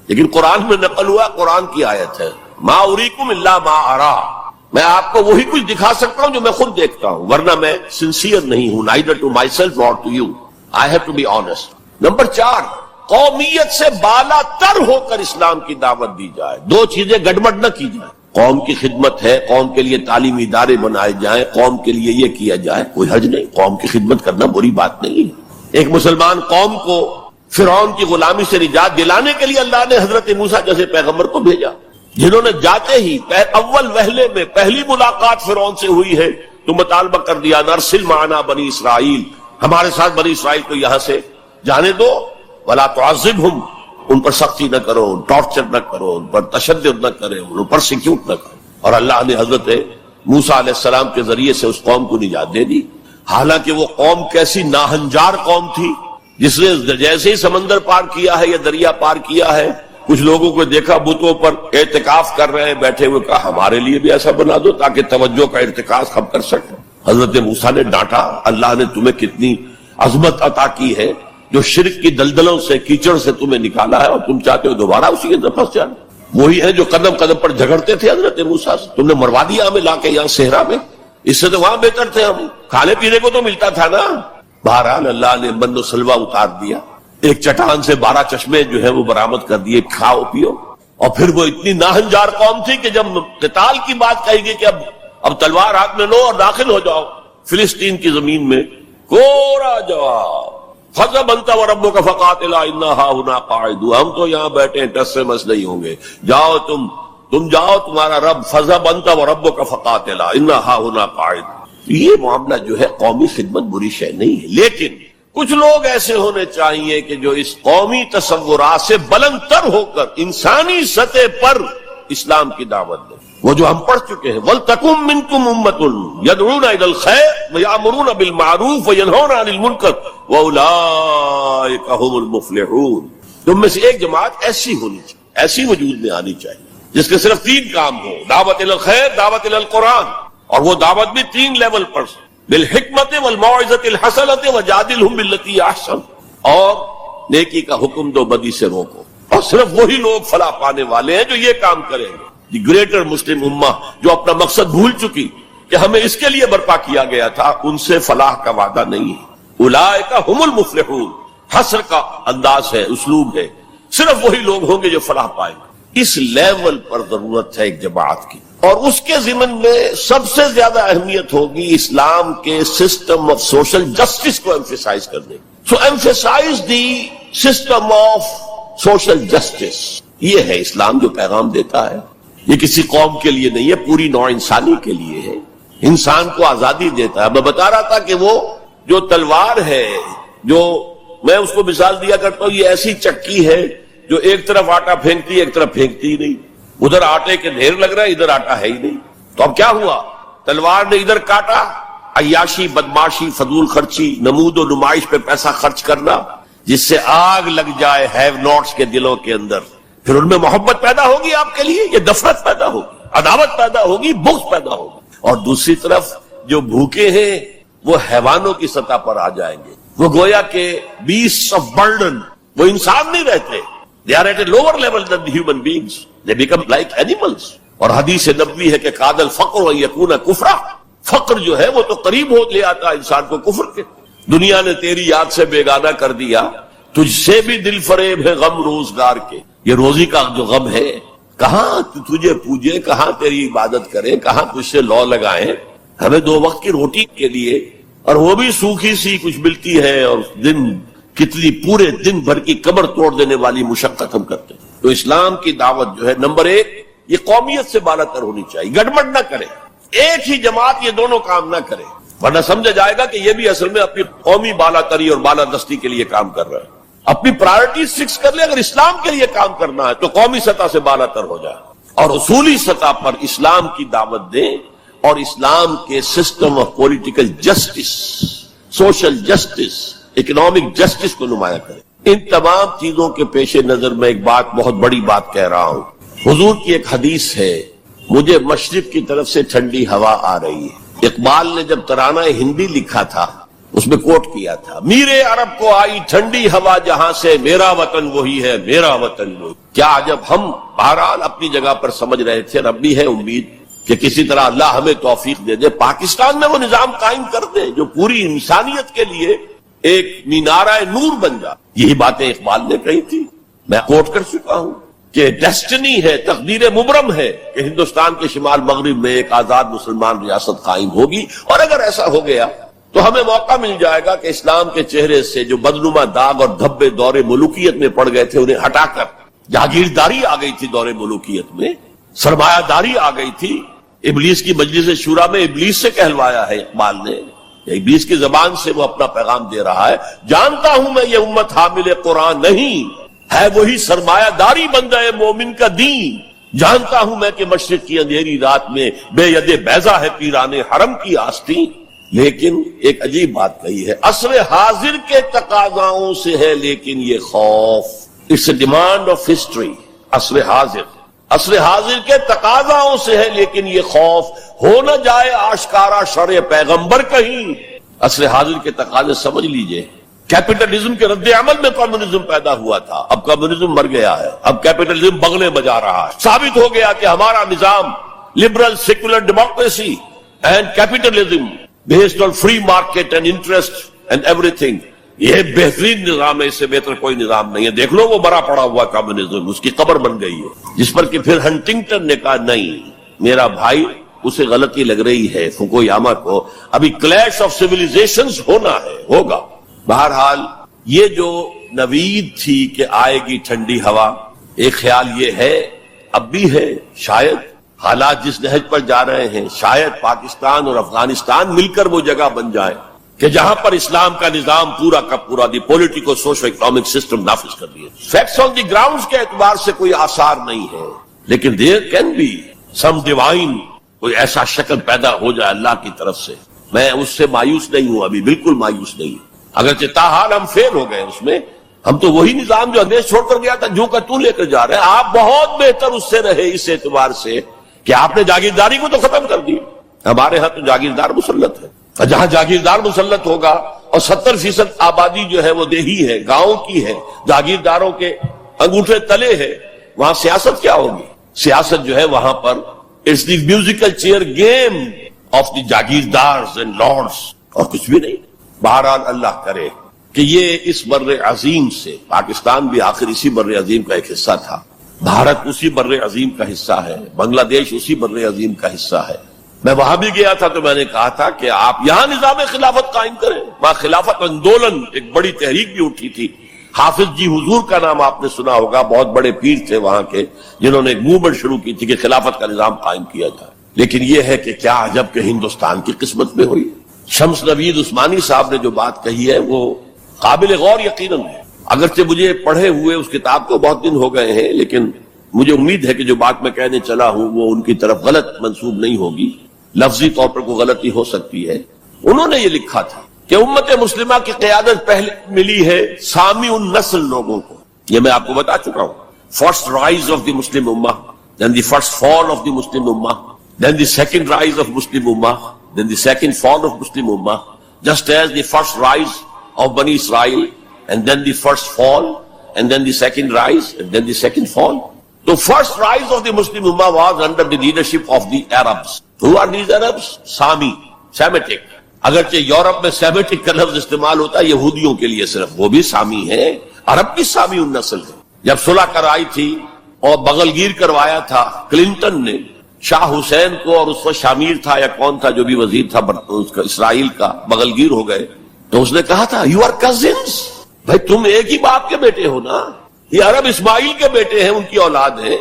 لیکن قرآن میں نقل ہوا، قرآن کی آیت ہے، ما اریکم الا ما ارا. میں آپ کو وہی کچھ دکھا سکتا ہوں جو میں خود دیکھتا ہوں، ورنہ میں سنسیئر نہیں ہوں، neither to myself nor to you. I have to be honest. Number 4، قومیت سے بالا تر ہو کر اسلام کی دعوت دی جائے. 2 چیزیں گڑبڑ نہ کی جائیں. قوم کی خدمت ہے، قوم کے لیے تعلیمی ادارے بنائے جائیں، قوم کے لیے یہ کیا جائے، کوئی حرج نہیں. قوم کی خدمت کرنا بری بات نہیں ہے. ایک مسلمان قوم کو فرعون کی غلامی سے نجات دلانے کے لیے اللہ نے حضرت موسیٰ جیسے پیغمبر کو بھیجا، جنہوں نے جاتے ہی اول وہلے میں پہلی ملاقات فرعون سے ہوئی ہے تو مطالبہ کر دیا، نرسل معنا بنی اسرائیل، ہمارے ساتھ بنی اسرائیل کو یہاں سے جانے دو، ولا تعذبہم، ان پر سختی نہ کرو، ٹارچر نہ کرو، ان پر تشدد نہ کرے، ان پر پرسیکیوٹ نہ کرو. اور اللہ نے حضرت موسیٰ علیہ السلام کے ذریعے سے اس قوم کو نجات دے دی. حالانکہ وہ قوم کیسی ناہنجار قوم تھی، جس نے جیسے ہی سمندر پار کیا ہے یا دریا پار کیا ہے کچھ لوگوں کو دیکھا بتوں پر اعتکاف کر رہے ہیں بیٹھے ہوئے، کہا ہمارے لیے بھی ایسا بنا دو تاکہ توجہ کا ارتکاز ہم کر سکیں۔ حضرت موسیٰ نے ڈانٹا، اللہ نے تمہیں کتنی عظمت عطا کی ہے، جو شرک کی دلدلوں سے کیچڑ سے تمہیں نکالا ہے، اور تم چاہتے ہو دوبارہ اسی کے اندر پھنس جانا۔ وہی ہیں جو قدم قدم پر جھگڑتے تھے حضرت موسیٰ سے، تم نے مروا دیا ہمیں لا کے یہاں صحرا میں، اس سے تو وہاں بہتر تھے، ہم کھانے پینے کو تو ملتا تھا نا۔ بہرحال اللہ نے من و سلوہ اتار دیا، ایک چٹان سے 12 چشمے جو ہے وہ برآمد کر دیے، کھاؤ پیو۔ اور پھر وہ اتنی ناہنجار قوم تھی کہ جب قتال کی بات کہی گئی کہ اب تلوار ہاتھ میں لو اور داخل ہو جاؤ فلسطین کی زمین میں، کوڑا جواب، فَذَهَبْ أَنْتَ وَرَبُّكَ فَقَاتِلَا إِنَّا هَاهُنَا قَاعِدُونَ، ہم تو یہاں بیٹھے ہیں، ٹس سے مس نہیں ہوں گے، جاؤ تم جاؤ، تمہارا رب، فَذَهَبْ أَنْتَ وَرَبُّكَ فَقَاتِلَا إِنَّا هَاهُنَا قَاعِدُونَ۔ یہ معاملہ جو ہے قومی خدمت بری شے نہیں ہے، لیکن کچھ لوگ ایسے ہونے چاہیے کہ جو اس قومی تصورات سے بلند تر ہو کر انسانی سطح پر اسلام کی دعوت دیں، وہ جو ہم پڑھ چکے ہیں، وَلْتَكُن مِّنكُمْ أُمَّةٌ يَدْعُونَ إِلَى الْخَيْرِ وَيَأْمُرُونَ بِالْمَعْرُوفِ وَيَنْهَوْنَ عَنِ الْمُنكَرِ وَأُولَٰئِكَ هُمُ الْمُفْلِحُونَ۔ تم میں سے ایک جماعت ایسی ہونی چاہیے، ایسی وجود میں آنی چاہیے جس کے صرف 3 کام ہو، دعوت الی الخیر، دعوت الی القرآن، اور وہ دعوت بھی 3 لیول پر، بالحکمت والموعظۃ الحسنۃ وجادلھم باللتی احسن، اور نیکی کا حکم دو، بدی سے روکو۔ اور صرف وہی لوگ فلاح پانے والے ہیں جو یہ کام کریں گے۔ دی گریٹر مسلم امہ جو اپنا مقصد بھول چکی کہ ہمیں اس کے لیے برپا کیا گیا تھا، ان سے فلاح کا وعدہ نہیں ہے۔ اولئک ھم المفلحون، حصر کا انداز ہے، اسلوب ہے، صرف وہی لوگ ہوں گے جو فلاح پائیں گے۔ اس لیول پر ضرورت ہے ایک جماعت کی، اور اس کے ضمن میں سب سے زیادہ اہمیت ہوگی اسلام کے سسٹم آف سوشل جسٹس کو ایمفیسائز کرنے کی۔ So emphasize the system of social justice, یہ ہے اسلام جو پیغام دیتا ہے۔ یہ کسی قوم کے لیے نہیں ہے، پوری نوع انسانی کے لیے ہے، انسان کو آزادی دیتا ہے۔ میں بتا رہا تھا کہ وہ جو تلوار ہے، جو میں اس کو مثال دیا کرتا ہوں، یہ ایسی چکی ہے جو ایک طرف آٹا پھینکتی ہے، ایک طرف پھینکتی ہی نہیں، ادھر آٹے کے ڈھیر لگ رہا ہے، ادھر آٹا ہے ہی نہیں۔ تو اب کیا ہوا؟ تلوار نے ادھر کاٹا، عیاشی، بدماشی، فضول خرچی، نمود و نمائش پہ پیسہ خرچ کرنا، جس سے آگ لگ جائے ہیو ناٹس کے دلوں کے اندر، پھر ان میں محبت پیدا ہوگی آپ کے لیے، یہ نفرت پیدا ہوگی، عداوت پیدا ہوگی، بغض پیدا ہوگی۔ اور دوسری طرف جو بھوکے ہیں وہ حیوانوں کی سطح پر آ جائیں گے، وہ گویا کہ beasts of burden، وہ انسان نہیں رہتے، they are at a lower level than the human beings, they become like animals۔ اور حدیث نبوی ہے کہ قاد الفقر ان یکون کفرا، فقر جو ہے وہ تو قریب ہو لے آتا انسان کو کفر کے۔ دنیا نے تیری یاد سے بیگانہ کر دیا، تجھ سے بھی دل فریب ہے غم روزگار کے، یہ روزی کا جو غم ہے، کہاں تجھے پوجے، کہاں تیری عبادت کریں، کہاں تجھ سے لو لگائیں، ہمیں 2 وقت کی روٹی کے لیے، اور وہ بھی سوکھی سی کچھ ملتی ہے، اور دن کتنی پورے دن بھر کی کمر توڑ دینے والی مشقت ہم کرتے ہیں۔ تو اسلام کی دعوت جو ہے، نمبر 1 یہ قومیت سے بالا تر ہونی چاہیے، گڑبڑ نہ کرے، ایک ہی جماعت یہ دونوں کام نہ کرے، ورنہ سمجھا جائے گا کہ یہ بھی اصل میں اپنی قومی بالا تری اور بالا دستی کے لیے کام کر رہا ہے۔ اپنی پرائرٹیز فکس کر لے، اگر اسلام کے لیے کام کرنا ہے تو قومی سطح سے بالا تر ہو جائے، اور اصولی سطح پر اسلام کی دعوت دیں، اور اسلام کے system of political justice, social justice, economic justice کو نمایاں کریں۔ ان تمام چیزوں کے پیش نظر میں ایک بات، بہت بڑی بات کہہ رہا ہوں۔ حضور کی ایک حدیث ہے، مجھے مشرق کی طرف سے ٹھنڈی ہوا آ رہی ہے۔ اقبال نے جب ترانہ ہندی لکھا تھا اس میں کوٹ کیا تھا، میرے عرب کو آئی ٹھنڈی ہوا جہاں سے، میرا وطن وہی ہے، میرا وطن وہی۔ کیا جب ہم بہرحال اپنی جگہ پر سمجھ رہے تھے، رب بھی ہے امید کہ کسی طرح اللہ ہمیں توفیق دے دے، پاکستان میں وہ نظام قائم کر دے جو پوری انسانیت کے لیے ایک مینارہ نور بن جائے۔ یہی باتیں اقبال نے کہی تھی، میں کوٹ کر چکا ہوں کہ ڈیسٹنی ہے، تقدیر مبرم ہے کہ ہندوستان کے شمال مغرب میں ایک آزاد مسلمان ریاست قائم ہوگی، اور اگر ایسا ہو گیا تو ہمیں موقع مل جائے گا کہ اسلام کے چہرے سے جو بدنما داغ اور دھبے دور ملوکیت میں پڑ گئے تھے انہیں ہٹا کر جاگیرداری آ گئی تھی، دور ملوکیت میں سرمایہ داری آ گئی تھی۔ ابلیس کی مجلس شورا میں ابلیس سے کہلوایا ہے اقبال نے، ابلیس کی زبان سے وہ اپنا پیغام دے رہا ہے، جانتا ہوں میں یہ امت حامل قرآن نہیں ہے، وہی سرمایہ داری بندہ مومن کا دین، جانتا ہوں میں کہ مشرق کی اندھیری رات میں بے ید بیضا ہے پیران حرم کی آستین۔ لیکن ایک عجیب بات کہی ہے، عصر حاضر کے تقاضاؤں سے ہے لیکن یہ خوف، it's a demand of history, عصر حاضر کے تقاضاؤں سے ہے، لیکن یہ خوف ہو نہ جائے آشکارا شرع پیغمبر کہیں۔ عصر حاضر کے تقاضے سمجھ لیجئے، کیپٹلزم کے رد عمل میں کمیونزم پیدا ہوا تھا، اب کمیونزم مر گیا ہے، اب کیپٹلزم بغلے بجا رہا ہے۔ ثابت ہو گیا کہ ہمارا نظام liberal secular democracy and capitalism based on free market and interest and every thing, یہ بہترین نظام ہے، اس سے بہتر کوئی نظام نہیں ہے۔ دیکھ لو وہ مرا پڑا ہوا کمیونزم، اس کی قبر بن گئی ہے، جس پر کہ پھر ہنٹنگٹن نے کہا نہیں میرا بھائی اسے غلطی لگ رہی ہے، فوکویاما کو، ابھی کلیش آف سیویلائزیشنز ہونا ہے، ہوگا۔ بہرحال یہ جو نوید تھی کہ آئے گی ٹھنڈی ہوا، ایک خیال یہ ہے، اب بھی ہے، شاید حالات جس نہج پر جا رہے ہیں شاید پاکستان اور افغانستان مل کر وہ جگہ بن جائے کہ جہاں پر اسلام کا نظام پورا کا پورا دی پولیٹیکو سوشو اکنامک سسٹم نافذ کر دیا۔ فیکٹس آن دی گراؤنڈز کے اعتبار سے کوئی آثار نہیں ہے، لیکن there can be some divine, کوئی ایسا شکل پیدا ہو جائے اللہ کی طرف سے۔ میں اس سے مایوس نہیں ہوں، ابھی بالکل مایوس نہیں ہوں، اگرچہ تاحال ہم فیل ہو گئے اس میں، ہم تو وہی نظام جو انگریز چھوڑ کر گیا تھا جو کا تو لے کر جا رہے ہیں۔ آپ بہت بہتر اس سے رہے اس اعتبار سے کہ آپ نے جاگیرداری کو تو ختم کر دی۔ ہمارے ہاں تو جاگیردار مسلط ہے، اور جہاں جاگیردار مسلط ہوگا اور 70% آبادی جو ہے وہ دیہی ہے، گاؤں کی ہے، جاگیرداروں کے انگوٹھے تلے ہے، وہاں سیاست کیا ہوگی؟ سیاست جو ہے وہاں پر it's the musical chair game of the jagirdars and lords, اور کچھ بھی نہیں۔ بہرحال اللہ کرے کہ یہ اس بر عظیم سے، پاکستان بھی آخر اسی بر عظیم کا ایک حصہ تھا، بھارت اسی بر عظیم کا حصہ ہے، بنگلہ دیش اسی بر عظیم کا حصہ ہے۔ میں وہاں بھی گیا تھا تو میں نے کہا تھا کہ آپ یہاں نظام خلافت قائم کریں۔ وہاں خلافت آندولن ایک بڑی تحریک بھی اٹھی تھی، حافظ جی حضور کا نام آپ نے سنا ہوگا، بہت بڑے پیر تھے وہاں کے جنہوں نے ایک موومنٹ شروع کی تھی کہ خلافت کا نظام قائم کیا جائے۔ لیکن یہ ہے کہ کیا عجب کہ ہندوستان کی قسمت میں ہوئی۔ شمس نوید عثمانی صاحب نے جو بات کہی ہے وہ قابل غور یقیناً ہے، اگرچہ مجھے پڑھے ہوئے اس کتاب کو بہت دن ہو گئے ہیں، لیکن مجھے امید ہے کہ جو بات میں کہنے چلا ہوں وہ ان کی طرف غلط منسوب نہیں ہوگی، لفظی طور پر کوئی غلطی ہو سکتی ہے۔ انہوں نے یہ لکھا تھا کہ امت مسلمہ کی قیادت پہلے ملی ہے سامی النسل لوگوں کو، یہ میں آپ کو بتا چکا ہوں۔ First rise of the Muslim ummah, then the first fall of the Muslim ummah, then the second rise of Muslim ummah, then the second fall of Muslim Ummah, just as the first rise of Bani Israel, and then the first fall, and then the second rise, and then the second fall. The first rise of the Muslim Ummah was under the leadership of the Arabs. Who are these Arabs? Sami, Semitic. اگرچہ Europe میں Semitic کا لفظ استعمال ہوتا ہے یہودیوں کے لیے صرف، وہ بھی سامی ہے، عرب بھی سامی النسل ہے۔ جب صلح کرائی تھی اور بغل گیر کروایا تھا کلنٹن نے شاہ حسین کو، اور اس وقت شامیر تھا یا کون تھا جو بھی وزیر تھا اس کا اسرائیل کا، بغل گیر ہو گئے، تو اس نے کہا تھا یو آر کزنس، بھائی تم ایک ہی باپ کے بیٹے ہو نا، یہ عرب اسماعیل کے بیٹے ہیں، ان کی اولاد ہیں،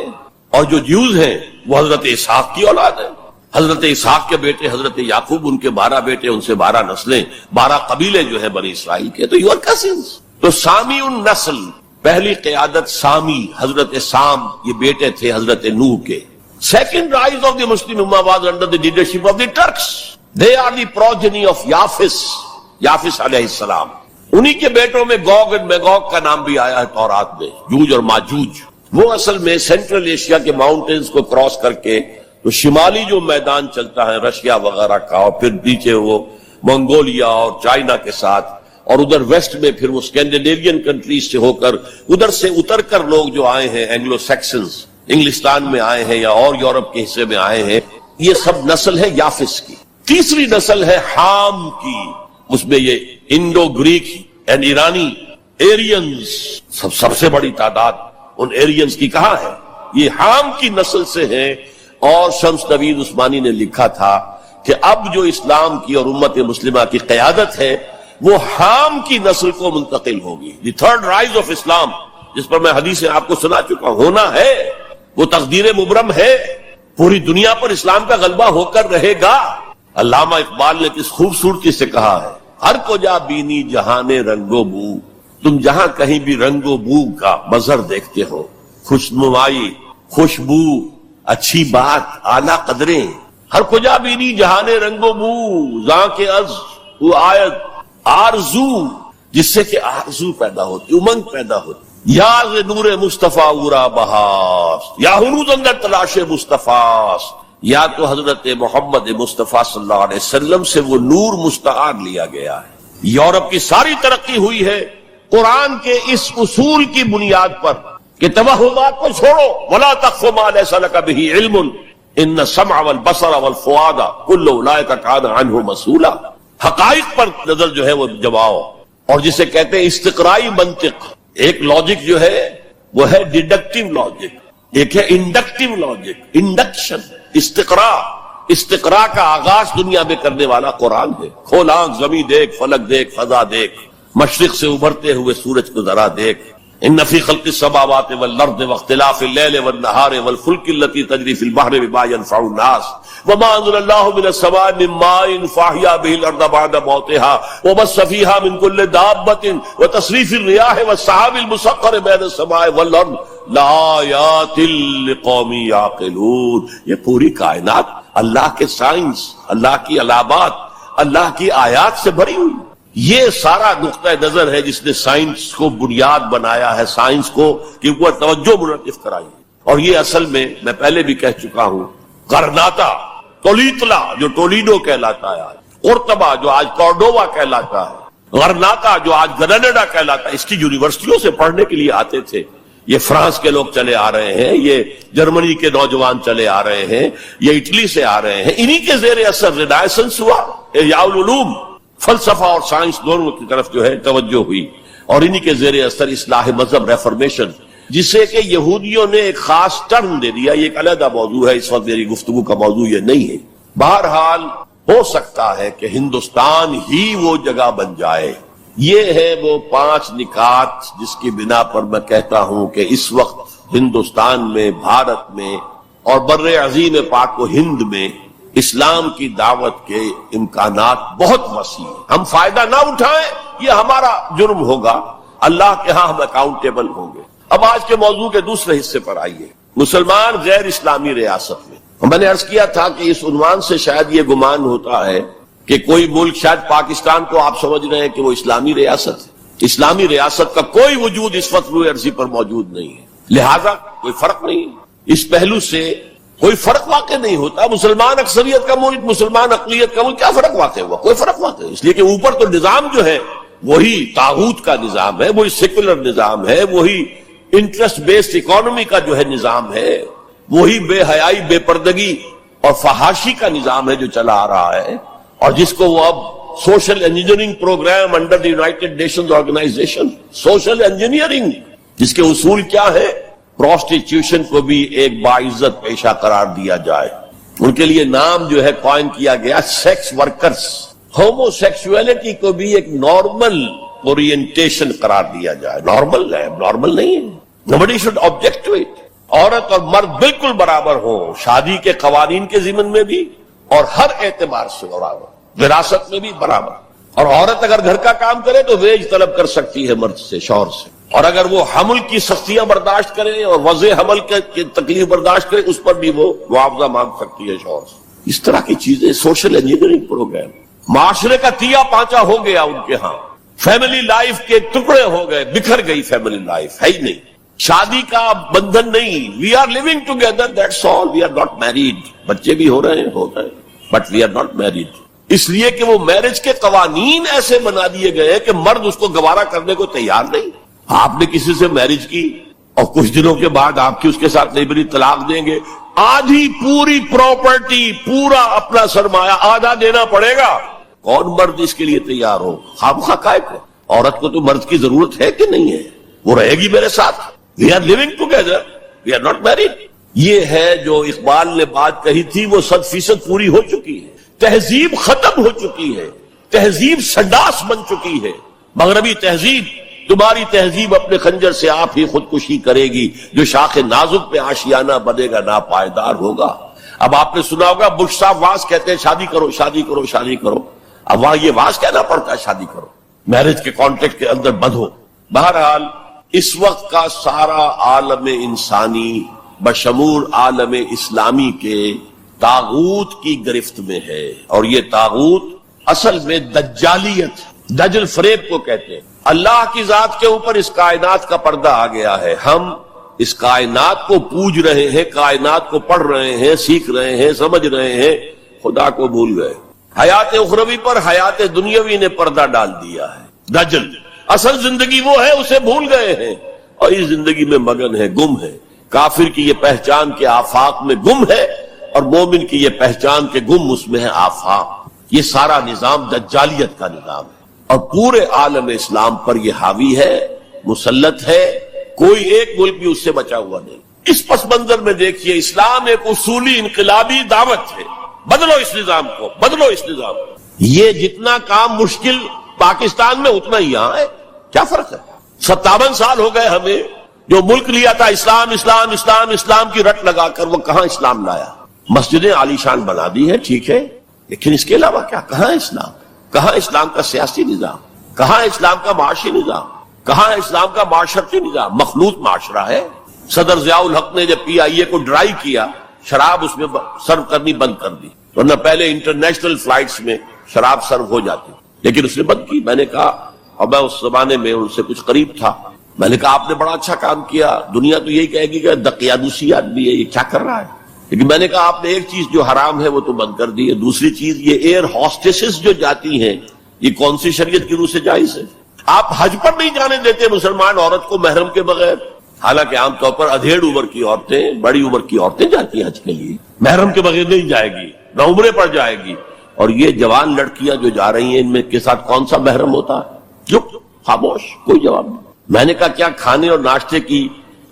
اور جو جیوز ہیں وہ حضرت اسحاق کی اولاد ہیں، حضرت اسحاق کے بیٹے حضرت یعقوب، ان کے 12 بیٹے، ان سے 12 نسلیں، 12 قبیلے جو ہیں بنی اسرائیل کے، تو یو آر کزنس۔ تو سامی النسل، پہلی قیادت سامی، حضرت سام، یہ بیٹے تھے حضرت نوح کے۔ Second rise of the Muslim Ummah was under the leadership of the Turks. They are the progeny of Yafis علیہ السلام۔ انہی کے بیٹوں میں گوگ اور میگوگ کا نام بھی آیا ہے تورات میں، جوج اور ماجوج۔ وہ اصل میں سینٹرل ایشیا کے ماؤنٹینز کو کراس کر کے تو شمالی جو میدان چلتا ہے رشیا وغیرہ کا، اور پھر نیچے وہ منگولیا اور چائنا کے ساتھ، اور ادھر ویسٹ میں پھر وہ اسکینڈینیوین کنٹریز سے ہو کر ادھر سے اتر کر لوگ جو آئے ہیں اینگلو سیکسنز، انگلستان میں آئے ہیں یا اور یورپ کے حصے میں آئے ہیں، یہ سب نسل ہے یافس کی۔ تیسری نسل ہے حام کی، اس میں یہ انڈو گریک اینڈ ایرانی ایرینز، سب سے بڑی تعداد ان ایرینز کی کہاں ہے؟ یہ حام کی نسل سے ہیں۔ اور شمس نوید عثمانی نے لکھا تھا کہ اب جو اسلام کی اور امت مسلمہ کی قیادت ہے وہ حام کی نسل کو منتقل ہوگی۔ دی تھرڈ رائز آف اسلام، جس پر میں حدیثیں آپ کو سنا چکا ہوں، ہونا ہے، وہ تقدیر مبرم ہے، پوری دنیا پر اسلام کا غلبہ ہو کر رہے گا۔ علامہ اقبال نے کس خوبصورتی سے کہا ہے، ہر کو جا بینی جہان رنگ و بو، تم جہاں کہیں بھی رنگ و بو کا منظر دیکھتے ہو، خوشنمائی، خوشبو، اچھی بات، اعلیٰ قدریں، ہر کو جا بینی جہان رنگ و بو، زاں کے از وہ آیت آرزو، جس سے کہ آرزو پیدا ہوتی، امنگ پیدا ہوتی۔ یا ز نور مصطفیٰ اورا بہاس، یا ہنوز اندر تلاش مصطفیٰ، یا تو حضرت محمد مصطفیٰ صلی اللہ علیہ وسلم سے وہ نور مستعار لیا گیا ہے۔ یورپ کی ساری ترقی ہوئی ہے قرآن کے اس اصول کی بنیاد پر کہ توہمات کو چھوڑو، ولا تخف ما لیس لک بہ علم ان السمع والبصر والفؤاد کل اولئک کان عنہ مسئولا۔ حقائق پر نظر جو ہے وہ جماؤ، اور جسے کہتے ہیں استقرائی منطق۔ ایک لاجک جو ہے وہ ہے ڈیڈکٹیو لاجک، ایک ہے انڈکٹیو لاجک، انڈکشن۔ استقراء کا آغاز دنیا میں کرنے والا قرآن ہے۔ کھول آنکھ، زمین دیکھ، فلک دیکھ، فضا دیکھ، مشرق سے ابھرتے ہوئے سورج کو ذرا دیکھ۔ ان فی خلق السماوات والارض واختلاف اللیل والنہار والفلک التي تجری فی البحر بما ينفع الناس وما انزل اللہ من السماء من ماء فاحیا به الارض بعد موتها وبث فیہا من کل دابۃ وتصریف الریاح والسحاب المسخر بین السماء والارض لآیات لقوم یعقلون۔ یہ پوری کائنات اللہ کے سائنس، اللہ کی علامات، اللہ کی آیات سے بھری ہوئی۔ یہ سارا نقطہ نظر ہے جس نے سائنس کو بنیاد بنایا ہے، سائنس کو کہ وہ توجہ منعطف کرائی۔ اور یہ اصل میں پہلے بھی کہہ چکا ہوں، غرناطہ، تولیتلا جو ٹولینو کہلاتا ہے، قرطبہ جو آج کورڈووا کہلاتا ہے، غرناطہ جو آج گرناڈا کہلاتا ہے، اس کی یونیورسٹیوں سے پڑھنے کے لیے آتے تھے۔ یہ فرانس کے لوگ چلے آ رہے ہیں، یہ جرمنی کے نوجوان چلے آ رہے ہیں، یہ اٹلی سے آ رہے ہیں۔ انہی کے زیر اثر رینائسنس ہوا، احیاء العلوم، فلسفہ اور سائنس دونوں کی طرف جو ہے توجہ ہوئی، اور انہی کے زیر اثر اصلاح مذہب، ریفارمیشن، جسے کہ یہودیوں نے ایک خاص ٹرم دے دیا۔ یہ ایک علیحدہ موضوع ہے، اس وقت میری گفتگو کا موضوع یہ نہیں ہے۔ بہرحال ہو سکتا ہے کہ ہندوستان ہی وہ جگہ بن جائے۔ یہ ہے وہ 5 نکات جس کی بنا پر میں کہتا ہوں کہ اس وقت ہندوستان میں، بھارت میں اور بر عظیم پاک و ہند میں اسلام کی دعوت کے امکانات بہت وسیع ہیں۔ ہم فائدہ نہ اٹھائیں یہ ہمارا جرم ہوگا، اللہ کے ہاں ہم اکاؤنٹیبل ہوں گے۔ اب آج کے موضوع کے دوسرے حصے پر آئیے، مسلمان غیر اسلامی ریاست میں۔ میں نے عرض کیا تھا کہ اس عنوان سے شاید یہ گمان ہوتا ہے کہ کوئی ملک، شاید پاکستان کو آپ سمجھ رہے ہیں کہ وہ اسلامی ریاست ہے۔ اسلامی ریاست کا کوئی وجود اس وقت روئے ارضی پر موجود نہیں ہے، لہذا کوئی فرق نہیں ہے۔ اس پہلو سے کوئی فرق واقع نہیں ہوتا۔ مسلمان اکثریت کا ملک، مسلمان اقلیت کا ملک، کیا فرق واقع ہوا؟ کوئی فرق واقع نہیں، اس لیے کہ اوپر تو نظام جو ہے وہی طاغوت کا نظام ہے، وہی سیکولر نظام ہے، وہی انٹرسٹ بیسڈ اکانومی کا جو ہے نظام ہے، وہی بے حیائی، بے پردگی اور فحاشی کا نظام ہے جو چلا آ رہا ہے، اور جس کو وہ اب social engineering programme under the united nations organisation, social engineering, جس کے اصول کیا ہے؟ پروسٹیٹیوشن کو بھی ایک باعزت پیشہ قرار دیا جائے۔ ان کے لیے نام جو ہے کوائن کیا گیا سیکس ورکرز۔ ہومو سیکسولیٹی کو بھی ایک نارمل اورینٹیشن قرار دیا جائے۔ نارمل ہے، نارمل نہیں ہے۔ nobody should object to it۔ عورت اور مرد بالکل برابر ہوں، شادی کے قوانین کے ضمن میں بھی اور ہر اعتبار سے برابر، وراثت میں بھی برابر۔ اور عورت اگر گھر کا کام کرے تو ویج طلب کر سکتی ہے مرد سے، شوہر سے، اور اگر وہ حمل کی سختیاں برداشت کرے اور وضع حمل کی تکلیف برداشت کرے اس پر بھی وہ معاوضہ مانگ سکتی ہے شوہر سے۔ اس طرح کی چیزیں سوشل انجینئرنگ پروگرام۔ معاشرے کا تیا پانچا ہو گیا ان کے ہاں، فیملی لائف کے ٹکڑے ہو گئے، بکھر گئی فیملی لائف، ہے ہی نہیں، شادی کا بندھن نہیں۔ We are living together, that's all, we are not married. بچے بھی ہو رہے ہیں but we are not married, اس لیے کہ وہ میرج کے قوانین ایسے بنا دیے گئے کہ مرد اس کو گوارا کرنے کو تیار نہیں۔ آپ نے کسی سے میرج کی اور کچھ دنوں کے بعد آپ کی اس کے ساتھ نئی بری طلاق دیں گے، آدھی پوری پراپرٹی، پورا اپنا سرمایہ آدھا دینا پڑے گا۔ کون مرد اس کے لیے تیار ہو؟ خواہ کائے کو؟ عورت کو تو مرد کی ضرورت ہے کہ نہیں ہے؟ وہ رہے گی میرے ساتھ، we are living together, we are not married. یہ ہے جو اقبال نے بات کہی تھی، وہ 100% پوری ہو چکی ہے۔ تہذیب ختم ہو چکی ہے، تہذیب سنڈاس بن چکی ہے۔ مغربی تہذیب، تمہاری تہذیب اپنے خنجر سے آپ ہی خودکشی کرے گی، جو شاخ نازک پہ آشیانہ بنے گا ناپائیدار ہوگا۔ اب آپ نے سنا ہوگا بش صاحب واز کہتے ہیں شادی کرو شادی کرو شادی کرو، اب وہاں یہ واز کہنا پڑتا ہے شادی کرو، میرج کے کانٹیکٹ کے اندر بندھو۔ بہرحال اس وقت کا سارا عالم انسانی بشمول عالم اسلامی کے طاغوت کی گرفت میں ہے، اور یہ طاغوت اصل میں دجالیت، دجل فریب کو کہتے ہیں۔ اللہ کی ذات کے اوپر اس کائنات کا پردہ آ گیا ہے. ہم اس کائنات کو پوج رہے ہیں, کائنات کو پڑھ رہے ہیں, سیکھ رہے ہیں, سمجھ رہے ہیں, خدا کو بھول گئے. حیات اخروی پر حیات دنیاوی نے پردہ ڈال دیا ہے. دجل اصل زندگی وہ ہے, اسے بھول گئے ہیں اور اس زندگی میں مگن ہے, گم ہے. کافر کی یہ پہچان کے آفاق میں گم ہے اور مومن کی یہ پہچان کے گم اس میں ہے آفاق. یہ سارا نظام دجالیت کا نظام ہے اور پورے عالم اسلام پر یہ حاوی ہے, مسلط ہے. کوئی ایک ملک بھی اس سے بچا ہوا نہیں. اس پس منظر میں دیکھیے, اسلام ایک اصولی انقلابی دعوت ہے. بدلو اس نظام کو, بدلو اس نظام کو. یہ جتنا کام مشکل پاکستان میں اتنا ہی یہاں ہے. کیا فرق ہے؟ 57 سال ہو گئے ہمیں. جو ملک لیا تھا اسلام اسلام اسلام اسلام کی رٹ لگا کر, وہ کہاں اسلام لایا؟ مسجدیں عالی شان بنا دی ہے, ٹھیک ہے, لیکن اس کے علاوہ کیا؟ کہاں اسلام؟ کہاں اسلام کا سیاسی نظام؟ کہاں اسلام کا معاشی نظام؟ کہاں اسلام کا معاشرتی نظام؟ مخلوط معاشرہ ہے. صدر ضیاء الحق نے جب PIA کو ڈرائی کیا, شراب اس میں سرو کرنی بند کر دی, ورنہ پہلے انٹرنیشنل فلائٹس میں شراب سرو ہو جاتی, لیکن اس نے بند کی. میں نے کہا, اور میں اس زمانے میں ان سے کچھ قریب تھا, میں نے کہا آپ نے بڑا اچھا کام کیا. دنیا تو یہی کہے گی کہ دقیانوسی آدمی ہے, یہ کیا کر رہا ہے. لیکن میں نے کہا آپ نے ایک چیز جو حرام ہے وہ تو بند کر دی ہے. دوسری چیز, یہ ایئر ہاسٹسز جو جاتی ہیں, یہ کون سی شریعت کی روح سے جائز ہے؟ آپ حج پر نہیں جانے دیتے مسلمان عورت کو محرم کے بغیر. حالانکہ عام طور پر ادھیڑ عمر کی عورتیں, بڑی عمر کی عورتیں جاتی ہیں حج کے لیے, محرم کے بغیر نہیں جائے گی, نہ عمرے پر جائے گی. اور یہ جوان لڑکیاں جو جا رہی ہیں, ان میں کے ساتھ کون سا محرم ہوتا ہے؟ چپ, خاموش, کوئی جواب نہیں. میں نے کہا کیا کھانے اور ناشتے کی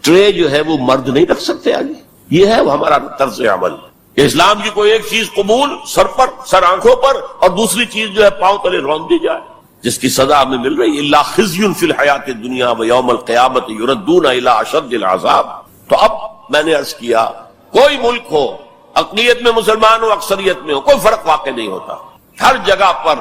ٹرے جو ہے وہ مرد نہیں رکھ سکتے آگے؟ یہ ہے وہ ہمارا طرز عمل. اسلام کی کوئی ایک چیز قبول, سر پر, سر آنکھوں پر, اور دوسری چیز جو ہے پاؤں تلے رون دی جائے, جس کی سزا ہمیں مل رہی ہے. الا خزی فی الحیات الدنیا ویوم القیامت یردون الی اشد العذاب. تو اب میں نے عرض کیا, کوئی ملک ہو, اقلیت میں مسلمان ہو, اکثریت میں ہو, کوئی فرق واقع نہیں ہوتا. ہر جگہ پر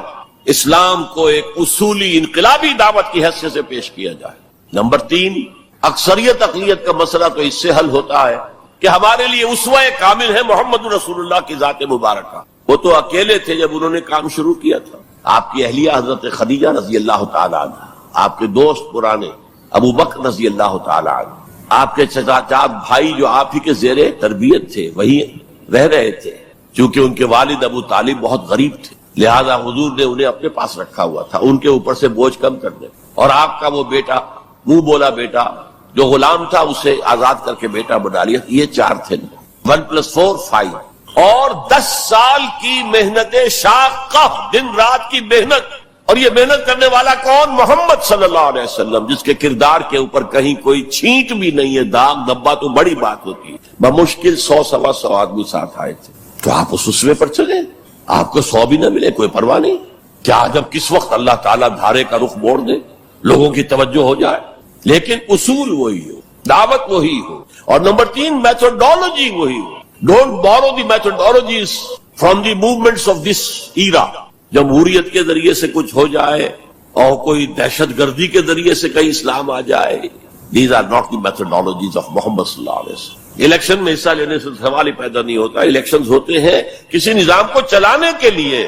اسلام کو ایک اصولی انقلابی دعوت کی حیثیت سے پیش کیا جائے. نمبر 3, اکثریت اقلیت کا مسئلہ تو اس سے حل ہوتا ہے کہ ہمارے لیے اسوہ کامل ہے محمد رسول اللہ کی ذات مبارکہ. وہ تو اکیلے تھے جب انہوں نے کام شروع کیا تھا. آپ کی اہلیہ حضرت خدیجہ رضی اللہ تعالی عنہ, آپ کے دوست پرانے ابو بکر رضی اللہ تعالی عنہ, آپ کے چچا بھائی جو آپ ہی کے زیر تربیت تھے وہی رہ رہے تھے. چونکہ ان کے والد ابو طالب بہت غریب تھے, لہذا حضور نے انہیں اپنے پاس رکھا ہوا تھا, ان کے اوپر سے بوجھ کم کرنے. اور آپ کا وہ بیٹا, منہ بولا بیٹا جو غلام تھا, اسے آزاد کر کے بیٹا بنا لیا. یہ 4 تھے. 1+4 5. اور 10 سال کی محنت شاقہ, دن رات کی محنت. اور یہ محنت کرنے والا کون؟ محمد صلی اللہ علیہ وسلم, جس کے کردار کے اوپر کہیں کوئی چھینٹ بھی نہیں ہے, داغ دھبا تو بڑی بات ہوتی ہے. بمشکل 100-125 آدمی ساتھ آئے تھے. تو آپ اس اسوے پر چلے, آپ کو 100 بھی نہ ملے, کوئی پرواہ نہیں. کیا جب کس وقت اللہ تعالیٰ دھارے کا رخ موڑ دے, لوگوں کی توجہ ہو جائے, لیکن اصول وہی ہو, دعوت وہی ہو. اور نمبر 3, میتھڈالوجی وہی ہو. Don't borrow the methodologies from the movements of this era. جمہوریت کے ذریعے سے کچھ ہو جائے اور کوئی دہشت گردی کے ذریعے سے کہیں اسلام آ جائے, these are not the methodologies of Muhammad صلی اللہ علیہ وسلم. الیکشن میں حصہ لینے سے سوال ہی پیدا نہیں ہوتا. الیکشنز ہوتے ہیں کسی نظام کو چلانے کے لیے,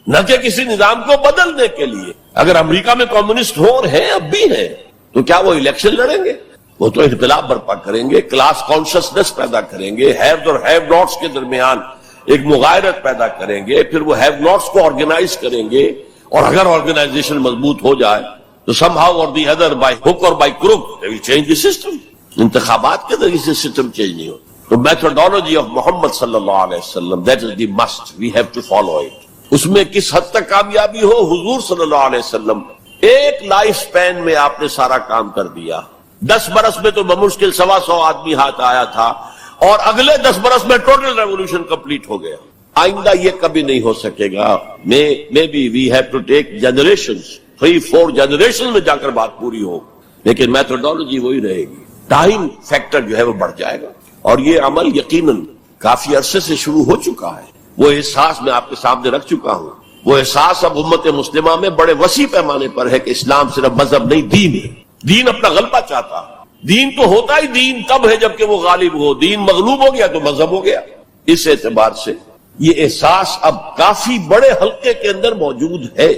نہ کہ کسی نظام کو بدلنے کے لیے. اگر امریکہ میں کمیونسٹ ہو اور ہیں, اب بھی ہیں, تو کیا وہ الیکشن لڑیں گے؟ وہ تو انقلاب برپا کریں گے, کلاس کانشسنس پیدا کریں گے, ہیوز اور ہیو ناٹس کے درمیان ایک مغایرت پیدا کریں گے, پھر وہ ہیو ناٹس کو آرگنائز کریں گے. اور اگر آرگنائزیشن مضبوط ہو جائے تو سم ہاؤ اور دی ادر, بائی ہک اور by crook, they will change the system. انتخابات کے ذریعے سے سسٹم چینج نہیں ہوتا. تو میتھڈالوجی آف محمد صلی اللہ علیہ وسلم, that is the must, we have to follow it. اس میں کس حد تک کامیابی ہو, حضور صلی اللہ علیہ وسلم ایک لائف سپین میں آپ نے سارا کام کر دیا. 10 برس میں تو بمشکل 125 آدمی ہاتھ آیا تھا, اور اگلے 10 برس میں ٹوٹل ریولوشن کمپلیٹ ہو گیا. آئندہ یہ کبھی نہیں ہو سکے گا. Maybe we have to take generations, 3-4 generation میں جا کر بات پوری ہو, لیکن میتھڈالوجی وہی رہے گی. ٹائم فیکٹر جو ہے وہ بڑھ جائے گا. اور یہ عمل یقیناً کافی عرصے سے شروع ہو چکا ہے. وہ احساس میں آپ کے سامنے رکھ چکا ہوں. وہ احساس اب امت مسلمہ میں بڑے وسیع پیمانے پر ہے کہ اسلام صرف مذہب نہیں, دین ہے. دین اپنا غلبہ چاہتا. دین تو ہوتا ہی دین تب ہے جب کہ وہ غالب ہو. دین مغلوب ہو گیا تو مذہب ہو گیا. اس اعتبار سے یہ احساس اب کافی بڑے حلقے کے اندر موجود ہے.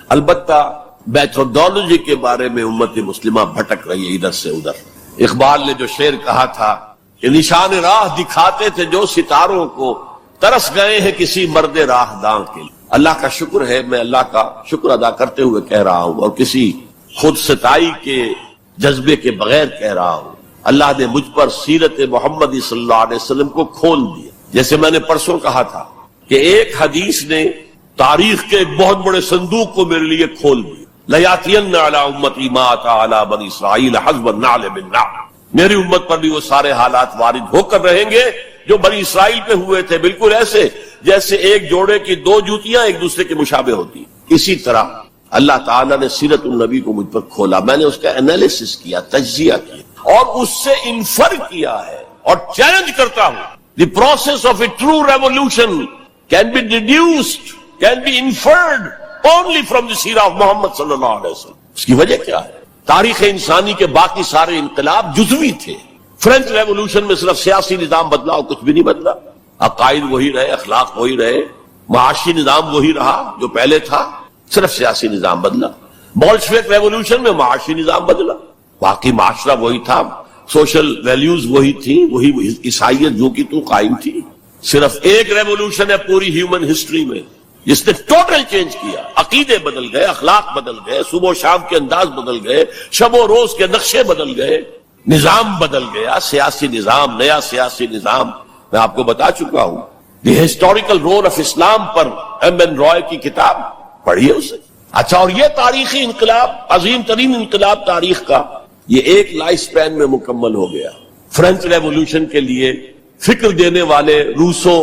البتہ میتھڈالوجی کے بارے میں امت مسلمہ بھٹک رہی ہے ادھر سے ادھر. اقبال نے جو شعر کہا تھا کہ نشان راہ دکھاتے تھے جو ستاروں کو، ترس گئے ہیں کسی مرد راہ داں کے لیے. اللہ کا شکر ہے، میں اللہ کا شکر ادا کرتے ہوئے کہہ رہا ہوں اور کسی خود ستائی کے جذبے کے بغیر کہہ رہا ہوں، اللہ نے مجھ پر سیرت محمدی صلی اللہ علیہ وسلم کو کھول دیا. جیسے میں نے پرسوں کہا تھا کہ ایک حدیث نے تاریخ کے ایک بہت بڑے صندوق کو میرے لیے کھول دیا. لَيَأْتِيَنَّ عَلَىٰ أُمَّتِي مَا أَتَىٰ عَلَىٰ بَنِي إِسْرَائِيلَ حَسْبَ النَّعْلِ بِالنَّعْلِ. میری امت پر بھی وہ سارے حالات وارد ہو کر رہیں گے جو بنی اسرائیل پہ ہوئے تھے، بالکل ایسے جیسے ایک جوڑے کی دو جوتیاں ایک دوسرے کے مشابہ ہوتی. اسی طرح اللہ تعالیٰ نے سیرت النبی کو مجھ پر کھولا، میں نے اس کا انالیسس کیا، تجزیہ کیا اور اس سے انفر کیا ہے اور چیلنج کرتا ہوں. The process of a true revolution can be deduced, can be inferred only from the سیرہ of محمد صلی اللہ علیہ وسلم. اس کی وجہ کیا ہے؟ تاریخ انسانی کے باقی سارے انقلاب جزوی تھے. فرینچ ریولوشن میں صرف سیاسی نظام بدلا اور کچھ بھی نہیں بدلا. عقائد وہی رہے، اخلاق وہی رہے، معاشی نظام وہی رہا جو پہلے تھا، صرف سیاسی نظام بدلا. بولشوک ریولوشن میں معاشی نظام بدلا، باقی معاشرہ وہی تھا، سوشل ویلیوز وہی تھی، وہی عیسائیت جو کی تو قائم تھی. صرف ایک ریولوشن ہے پوری ہیومن ہسٹری میں جس نے ٹوٹل چینج کیا. عقیدے بدل گئے، اخلاق بدل گئے، صبح و شام کے انداز بدل گئے، شب و روز کے نقشے بدل گئے، نظام بدل گیا، سیاسی نظام، نیا سیاسی نظام. میں آپ کو بتا چکا ہوں the historical role of Islam پر ایم این رائے کی کتاب پڑھیے اسے. اچھا، اور یہ تاریخی انقلاب، عظیم ترین انقلاب تاریخ کا، یہ ایک لائف سپین میں مکمل ہو گیا. فرینچ ریولوشن کے لیے فکر دینے والے روسو،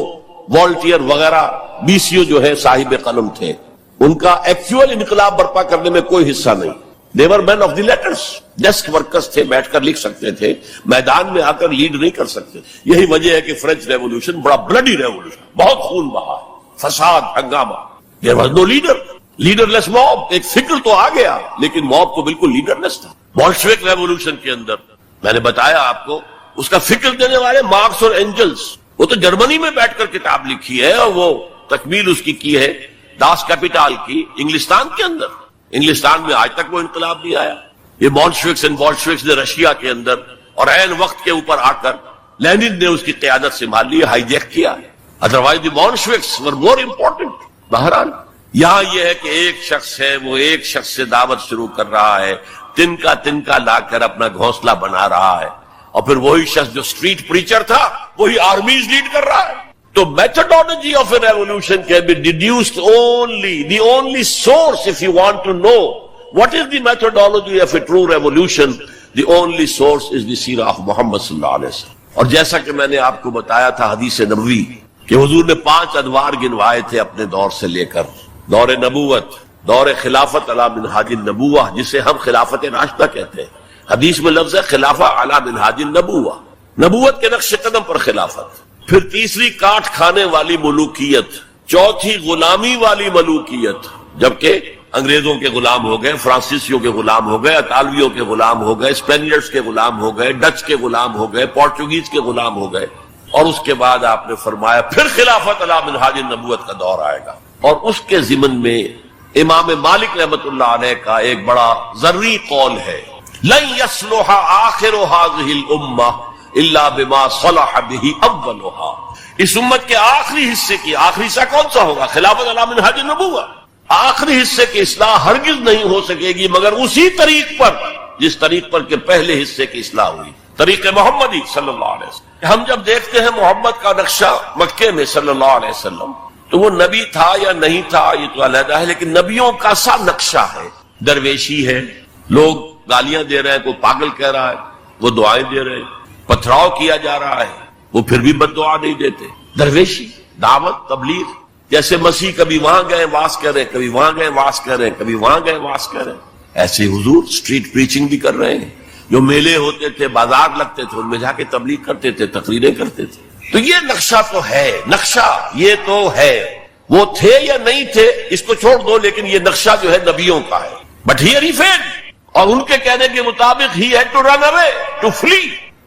والٹیئر وغیرہ بیسیو جو ہے صاحب قلم تھے، ان کا ایکچوئل انقلاب برپا کرنے میں کوئی حصہ نہیں. they were men of the letters، desk workers تھے، بیٹھ کر لکھ سکتے تھے، میدان میں آ کر لیڈ نہیں کر سکتے. یہی وجہ ہے کہ فرینچ ریولوشن بڑا بلڈی ریولوشن، بہت خون بہا، فساد، ہنگامہ. there was no leader، leader less mob. ایک فکر تو آ گیا لیکن موب تو بالکل لیڈر لیس تھا. بولشوک ریولوشن کے اندر میں نے بتایا آپ کو، اس کا فکر دینے والے مارکس اور اینجلس، وہ تو جرمنی میں بیٹھ کر کتاب لکھی ہے اور وہ تکمیل اس کی ہے داس کیپیٹال کی انگلستان کے اندر. انگلستان میں آج تک وہ انقلاب نہیں آیا. یہ بولشوکس اینڈ بولشوکس نے رشیا کے اندر اور عین وقت کے اوپر آ کر لینن نے اس کی قیادت سنبھال لی، ہائی جیک کیا ہے. ادروائز دی بولشوکس ور مور امپورٹنٹ. بہرحال یہاں یہ ہے کہ ایک شخص ہے، وہ ایک شخص سے دعوت شروع کر رہا ہے، تنکا لا کر اپنا گھونسلہ بنا رہا ہے، اور پھر وہی شخص جو اسٹریٹ پریچر تھا وہی آرمیز لیڈ کر رہا ہے. تو methodology of a revolution can be deduced only, the only source if you want to know what is the methodology of a true revolution, the only source is the seerah of Muhammad صلی اللہ علیہ وسلم. اور جیسا کہ میں نے آپ کو بتایا تھا حدیث نبوی کہ حضور نے 5 ادوار گنوائے تھے اپنے دور سے لے کر دور نبوت، دور خلافت علی منہاج النبوہ، جسے ہم خلافت راشدہ کہتے ہیں. حدیث میں لفظ ہے خلافہ علی منہاج النبوہ، نبوت کے نقش قدم پر خلافت. پھر تیسری کاٹ کھانے والی ملوکیت، چوتھی غلامی والی ملوکیت، جبکہ انگریزوں کے غلام ہو گئے، فرانسیسیوں کے غلام ہو گئے، اطالویوں کے غلام ہو گئے، اسپینیئرز کے غلام ہو گئے، ڈچ کے غلام ہو گئے، پورچوگیز کے غلام ہو گئے. اور اس کے بعد آپ نے فرمایا پھر خلافت علی منہاج النبوت کا دور آئے گا. اور اس کے ضمن میں امام مالک رحمۃ اللہ علیہ کا ایک بڑا ذری قول ہے، لن يصلح آخر هذه الامه الا بما صلح به اولها. اس امت کے آخری حصے کی، آخری حصہ کون سا ہوگا؟ خلافت علی منہاج النبوہ. آخری حصے کی اصلاح ہرگز نہیں ہو سکے گی مگر اسی طریق پر جس طریق پر کہ پہلے حصے کی اصلاح ہوئی، طریق محمدی صلی اللہ علیہ وسلم. ہم جب دیکھتے ہیں محمد کا نقشہ مکے میں صلی اللہ علیہ وسلم، تو وہ نبی تھا یا نہیں تھا یہ تو علیحدہ ہے، لیکن نبیوں کا سا نقشہ ہے. درویشی ہے، لوگ گالیاں دے رہے ہیں، کوئی پاگل کہہ رہا ہے، وہ دعائیں دے رہے ہیں، پتھراؤ کیا جا رہا ہے، وہ پھر بھی بد دعا نہیں دیتے. درویشی، دعوت، تبلیغ. جیسے مسیح کبھی وہاں گئے واس کر رہے، کبھی وہاں گئے واس کر رہے، کبھی وہاں گئے واس کر رہے، ایسے حضور اسٹریٹ پریچنگ بھی کر رہے ہیں. جو میلے ہوتے تھے، بازار لگتے تھے، ان میں جا کے تبلیغ کرتے تھے، تقریریں کرتے تھے. تو یہ نقشہ تو ہے، نقشہ یہ تو ہے. وہ تھے یا نہیں تھے اس کو چھوڑ دو، لیکن یہ نقشہ جو ہے نبیوں کا ہے. بٹ ہیئر ہی فیلڈ، اور ان کے کہنے کے مطابق he had to run away, to flee.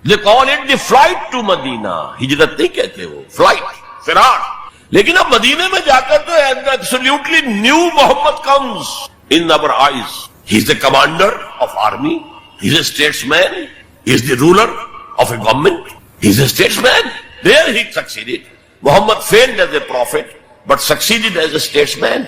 They call it the flight to Medina. ہجرت نہیں کہتے وہ، فلائٹ، فرار. لیکن اب مدینے میں جا کر تو absolutely new Muhammad comes in our eyes. He is the commander of army. He is a statesman. He is the ruler of a government. He is a statesman. There he succeeded. Muhammad failed as a prophet, but succeeded as a statesman.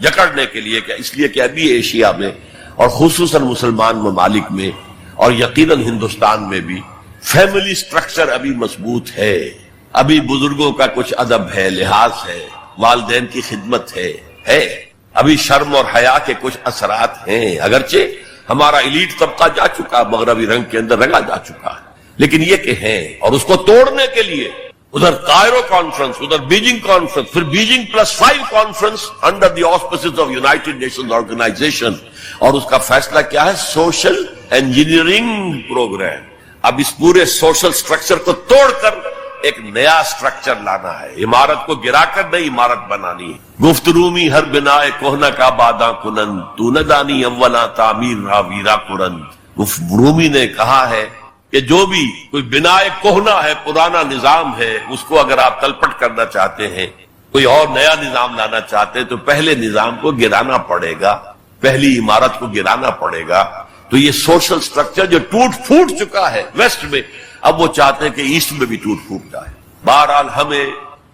جکڑنے کے لیے، کہ اس لیے کہ ابھی Asia میں اور خصوصاً مسلمان ممالک میں اور یقیناً ہندوستان میں بھی فیملی سٹرکچر ابھی مضبوط ہے، ابھی بزرگوں کا کچھ ادب ہے، لحاظ ہے، والدین کی خدمت ہے، ابھی شرم اور حیا کے کچھ اثرات ہیں، اگرچہ ہمارا ایلیٹ طبقہ جا چکا، مغربی رنگ کے اندر رنگا جا چکا ہے، لیکن یہ کہ ہیں، اور اس کو توڑنے کے لیے ادھر کائرو کانفرنس، ادھر بیجنگ کانفرنس، پھر Beijing +5 conference under the auspices of united nations organisation, اور اس کا فیصلہ کیا ہے؟ Social engineering programme. اب اس پورے سوشل سٹرکچر کو توڑ کر ایک نیا سٹرکچر لانا ہے، عمارت کو گرا کر نئی عمارت بنانی ہے۔ گفت رومی ہر بنائے کوہنا کا باداں کنند، تو نہ دانی اولا تعمیر را ویرا کرند۔ گفت رومی نے کہا ہے کہ جو بھی کوئی بنائے کوہنا ہے، پرانا نظام ہے، اس کو اگر آپ تلپٹ کرنا چاہتے ہیں، کوئی اور نیا نظام لانا چاہتے ہیں، تو پہلے نظام کو گرانا پڑے گا، پہلی عمارت کو گرانا پڑے گا۔ تو یہ سوشل سٹرکچر جو ٹوٹ پھوٹ چکا ہے ویسٹ میں، اب وہ چاہتے ہیں کہ ایسٹ میں بھی ٹوٹ پھوٹ جائے۔ بہرحال ہمیں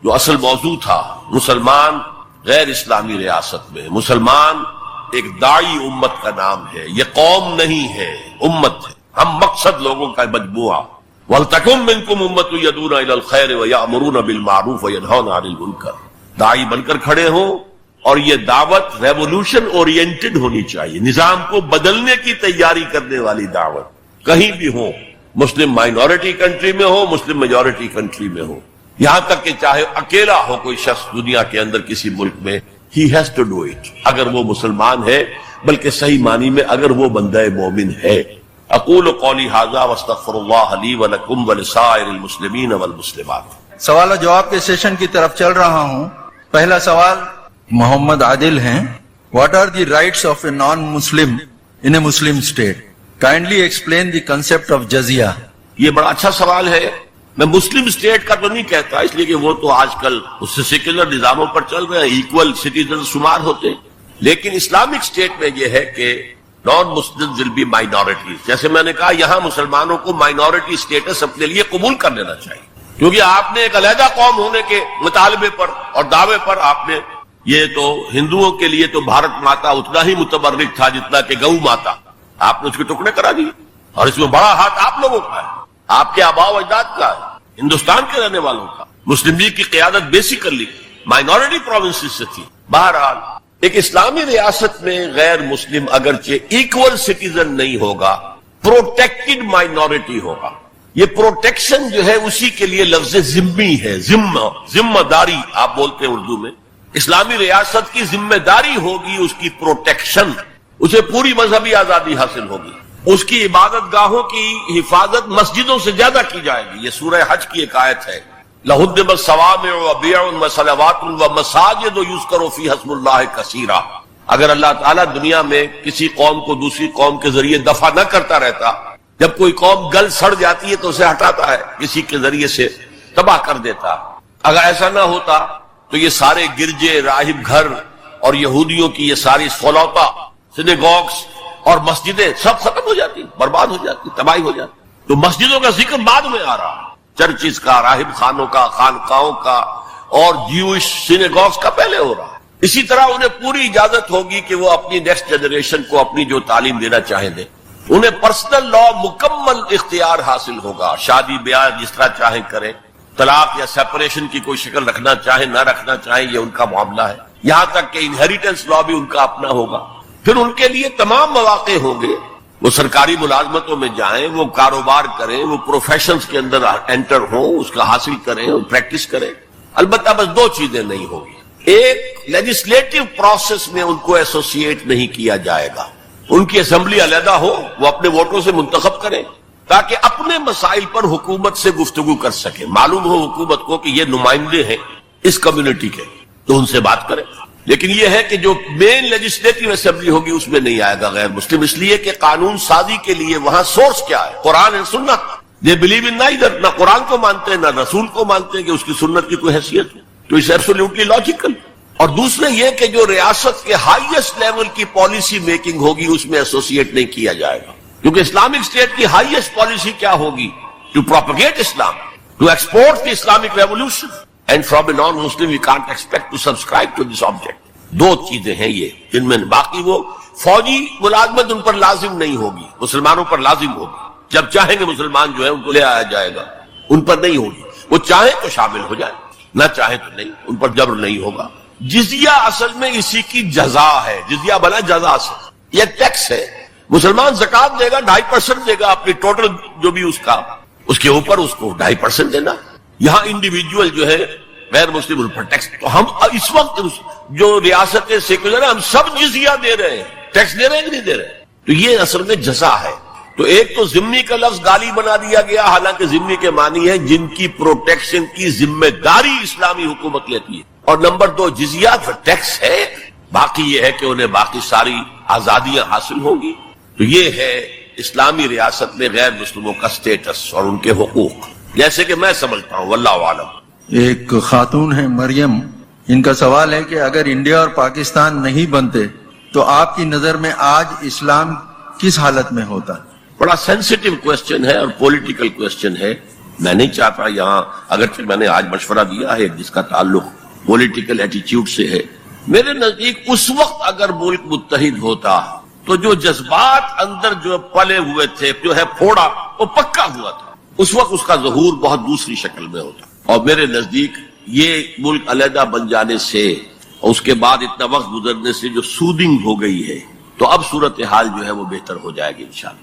جو اصل موضوع تھا، مسلمان غیر اسلامی ریاست میں، مسلمان ایک داعی امت کا نام ہے، یہ قوم نہیں ہے، امت ہے، ہم مقصد لوگوں کا مجموعہ۔ وَلْتَكُن مِّنكُمْ أُمَّةٌ يَدْعُونَ إِلَى الْخَيْرِ وَيَأْمُرُونَ بِالْمَعْرُوفِ وَيَنْهَوْنَ عَنِ الْمُنكَرِ، داعی بن کر کھڑے ہوں، اور یہ دعوت ریولوشن اورینٹڈ ہونی چاہیے، نظام کو بدلنے کی تیاری کرنے والی دعوت، کہیں بھی ہو، مسلم مائنورٹی کنٹری میں ہو، مسلم میجورٹی کنٹری میں ہو، یہاں تک کہ چاہے اکیلا ہو کوئی شخص دنیا کے اندر کسی ملک میں، he has to do it، اگر وہ مسلمان ہے، بلکہ صحیح معنی میں اگر وہ بندہ مومن ہے۔ اقول قولی ھذا واستغفر اللہ لی ولکم ولسائر المسلمین والمسلمات۔ سوال و جواب کے سیشن کی طرف چل رہا ہوں۔ پہلا سوال محمد عادل ہیں۔ What are the rights of a non-Muslim in a Muslim state? Kindly explain the concept of jizya۔ یہ بڑا اچھا سوال ہے۔ میں مسلم اسٹیٹ کا تو نہیں کہتا، اس لیے کہ وہ تو آج کل اس سے سیکولر نظاموں پر چل رہے ہیں، ایکول سٹیزن شمار ہوتے ہیں، لیکن اسلامک اسٹیٹ میں یہ ہے کہ نان مسلم ول بی مائنورٹیز۔ جیسے میں نے کہا، یہاں مسلمانوں کو مائنورٹی اسٹیٹس اپنے لیے قبول کر لینا چاہیے، کیونکہ آپ نے ایک علیحدہ قوم ہونے کے مطالبے پر اور دعوے پر آپ نے، یہ تو ہندوؤں کے لیے تو بھارت ماتا اتنا ہی متبرک تھا جتنا کہ گو ماتا، آپ نے اس کے ٹکڑے کرا دیے، اور اس میں بڑا ہاتھ آپ لوگوں کا ہے، آپ کے آباء و اجداد کا ہے، ہندوستان کے رہنے والوں کا۔ مسلم لیگ کی قیادت بیسیکلی مائنورٹی پروونسز سے تھی۔ بہرحال ایک اسلامی ریاست میں غیر مسلم اگرچہ ایکول سٹیزن نہیں ہوگا، پروٹیکٹڈ مائنورٹی ہوگا۔ یہ پروٹیکشن جو ہے اسی کے لیے لفظ ذمہ ہے، ذمہ داری آپ بولتے ہیں اردو میں۔ اسلامی ریاست کی ذمہ داری ہوگی اس کی پروٹیکشن، اسے پوری مذہبی آزادی حاصل ہوگی، اس کی عبادت گاہوں کی حفاظت مسجدوں سے زیادہ کی جائے گی۔ یہ سورہ حج کی ایک آیت ہے، لَهُدِّمَتْ صَوَامِعُ وَبِيَعٌ وَصَلَوَاتٌ وَمَسَاجِدُ يُذْكَرُ فِيهَا اسْمُ اللَّهِ كَثِيرًا۔ اگر اللہ تعالیٰ دنیا میں کسی قوم کو دوسری قوم کے ذریعے دفع نہ کرتا رہتا، جب کوئی قوم گل سڑ جاتی ہے تو اسے ہٹاتا ہے، کسی کے ذریعے سے تباہ کر دیتا۔ اگر ایسا نہ ہوتا تو یہ سارے گرجے، راہب گھر اور یہودیوں کی یہ ساری سولوتا، سینیگوگس اور مسجدیں سب ختم ہو جاتی، برباد ہو جاتی، تباہی ہو جاتی۔ تو مسجدوں کا ذکر بعد میں آ رہا ہے، چرچز کا، راہب خانوں کا، خانقاہوں کا اور جیوش سینیگوگس کا پہلے ہو رہا ہے۔ اسی طرح انہیں پوری اجازت ہوگی کہ وہ اپنی نیکسٹ جنریشن کو اپنی جو تعلیم دینا چاہیں دیں، انہیں پرسنل لا مکمل اختیار حاصل ہوگا، شادی بیاہ جس طرح چاہیں کریں، طلاق یا سیپریشن کی کوئی شکل رکھنا چاہیں نہ رکھنا چاہیں یہ ان کا معاملہ ہے، یہاں تک کہ انہیریٹنس لا بھی ان کا اپنا ہوگا۔ پھر ان کے لیے تمام مواقع ہوں گے، وہ سرکاری ملازمتوں میں جائیں، وہ کاروبار کریں، وہ پروفیشنز کے اندر انٹر ہوں، اس کا حاصل کریں اور پریکٹس کریں۔ البتہ بس دو چیزیں نہیں ہوگی، ایک لیجسلیٹو پروسیس میں ان کو ایسوسیٹ نہیں کیا جائے گا، ان کی اسمبلی علیحدہ ہو، وہ اپنے ووٹوں سے منتخب کریں تاکہ اپنے مسائل پر حکومت سے گفتگو کر سکیں، معلوم ہو حکومت کو کہ یہ نمائندے ہیں اس کمیونٹی کے، تو ان سے بات کریں۔ لیکن یہ ہے کہ جو مین لیجسلیٹو اسمبلی ہوگی اس میں نہیں آئے گا غیر مسلم، اس لیے کہ قانون سازی کے لیے وہاں سورس کیا ہے؟ قرآن اور سنت۔ دے بلیو ان نائدر، نہ قرآن کو مانتے نہ رسول کو مانتے کہ اس کی سنت کی کوئی حیثیت ہے، تو اس ایبسولوٹلی لاجیکل۔ اور دوسرے یہ کہ جو ریاست کے ہائیسٹ لیول کی پالیسی میکنگ ہوگی اس میں ایسوسیٹ نہیں کیا جائے گا، کیونکہ اسلامک اسٹیٹ کی ہائیسٹ پالیسی کیا ہوگی؟ To propagate Islam, to export the Islamic revolution, and from a non Muslim we can't expect to subscribe to this object. دو چیزیں ہیں یہ جن میں باقی وہ فوجی ملازمت ان پر لازم نہیں ہوگی، مسلمانوں پر لازم ہوگی. جب چاہیں گے مسلمان جو ہے ان کو لے آیا جائے گا، ان پر نہیں ہوگی. وہ چاہیں تو شامل ہو جائیں، نہ چاہیں تو نہیں، ان پر جبر نہیں ہوگا. جزیہ اصل میں اسی کی جزا ہے. جزیہ بنا جزا سے، یہ ٹیکس ہے. مسلمان زکات دے گا 2.5% دے گا اپنی ٹوٹل جو بھی اس کے اوپر اس کو 2.5% دینا. یہاں انڈیویجول جو ہے غیر مسلم ان پر ٹیکس. تو ہم اس وقت جو ریاست سیکولر ہیں ہم سب جزیہ دے رہے ہیں، ٹیکس دے رہے ہیں کہ نہیں دے رہے. تو یہ اصل میں جزا ہے. تو ایک تو ذمہ کا لفظ گالی بنا دیا گیا، حالانکہ ذمہ کے معنی ہے جن کی پروٹیکشن کی ذمہ داری اسلامی حکومت لیتی ہے. اور نمبر 2 جزیہ تو ٹیکس ہے، باقی یہ ہے کہ انہیں باقی ساری آزادیاں حاصل ہوں گی. تو یہ ہے اسلامی ریاست میں غیر مسلموں کا سٹیٹس اور ان کے حقوق، جیسے کہ میں سمجھتا ہوں. واللہ عالم. ایک خاتون ہے مریم، ان کا سوال ہے کہ اگر انڈیا اور پاکستان نہیں بنتے تو آپ کی نظر میں آج اسلام کس حالت میں ہوتا؟ بڑا سینسیٹیو کوسچن ہے اور پولیٹیکل کوسچن ہے. میں نہیں چاہتا یہاں، اگرچہ میں نے آج مشورہ دیا ہے جس کا تعلق پولیٹیکل ایٹیچیوڈ سے ہے. میرے نزدیک اس وقت اگر ملک متحد ہوتا تو جو جذبات اندر جو پلے ہوئے تھے، جو ہے پھوڑا، وہ پکا ہوا تھا. اس وقت اس کا ظہور بہت دوسری شکل میں ہوتا. اور میرے نزدیک یہ ملک علیحدہ بن جانے سے اور اس کے بعد اتنا وقت گزرنے سے جو سودنگ ہو گئی ہے، تو اب صورتحال جو ہے وہ بہتر ہو جائے گی انشاءاللہ.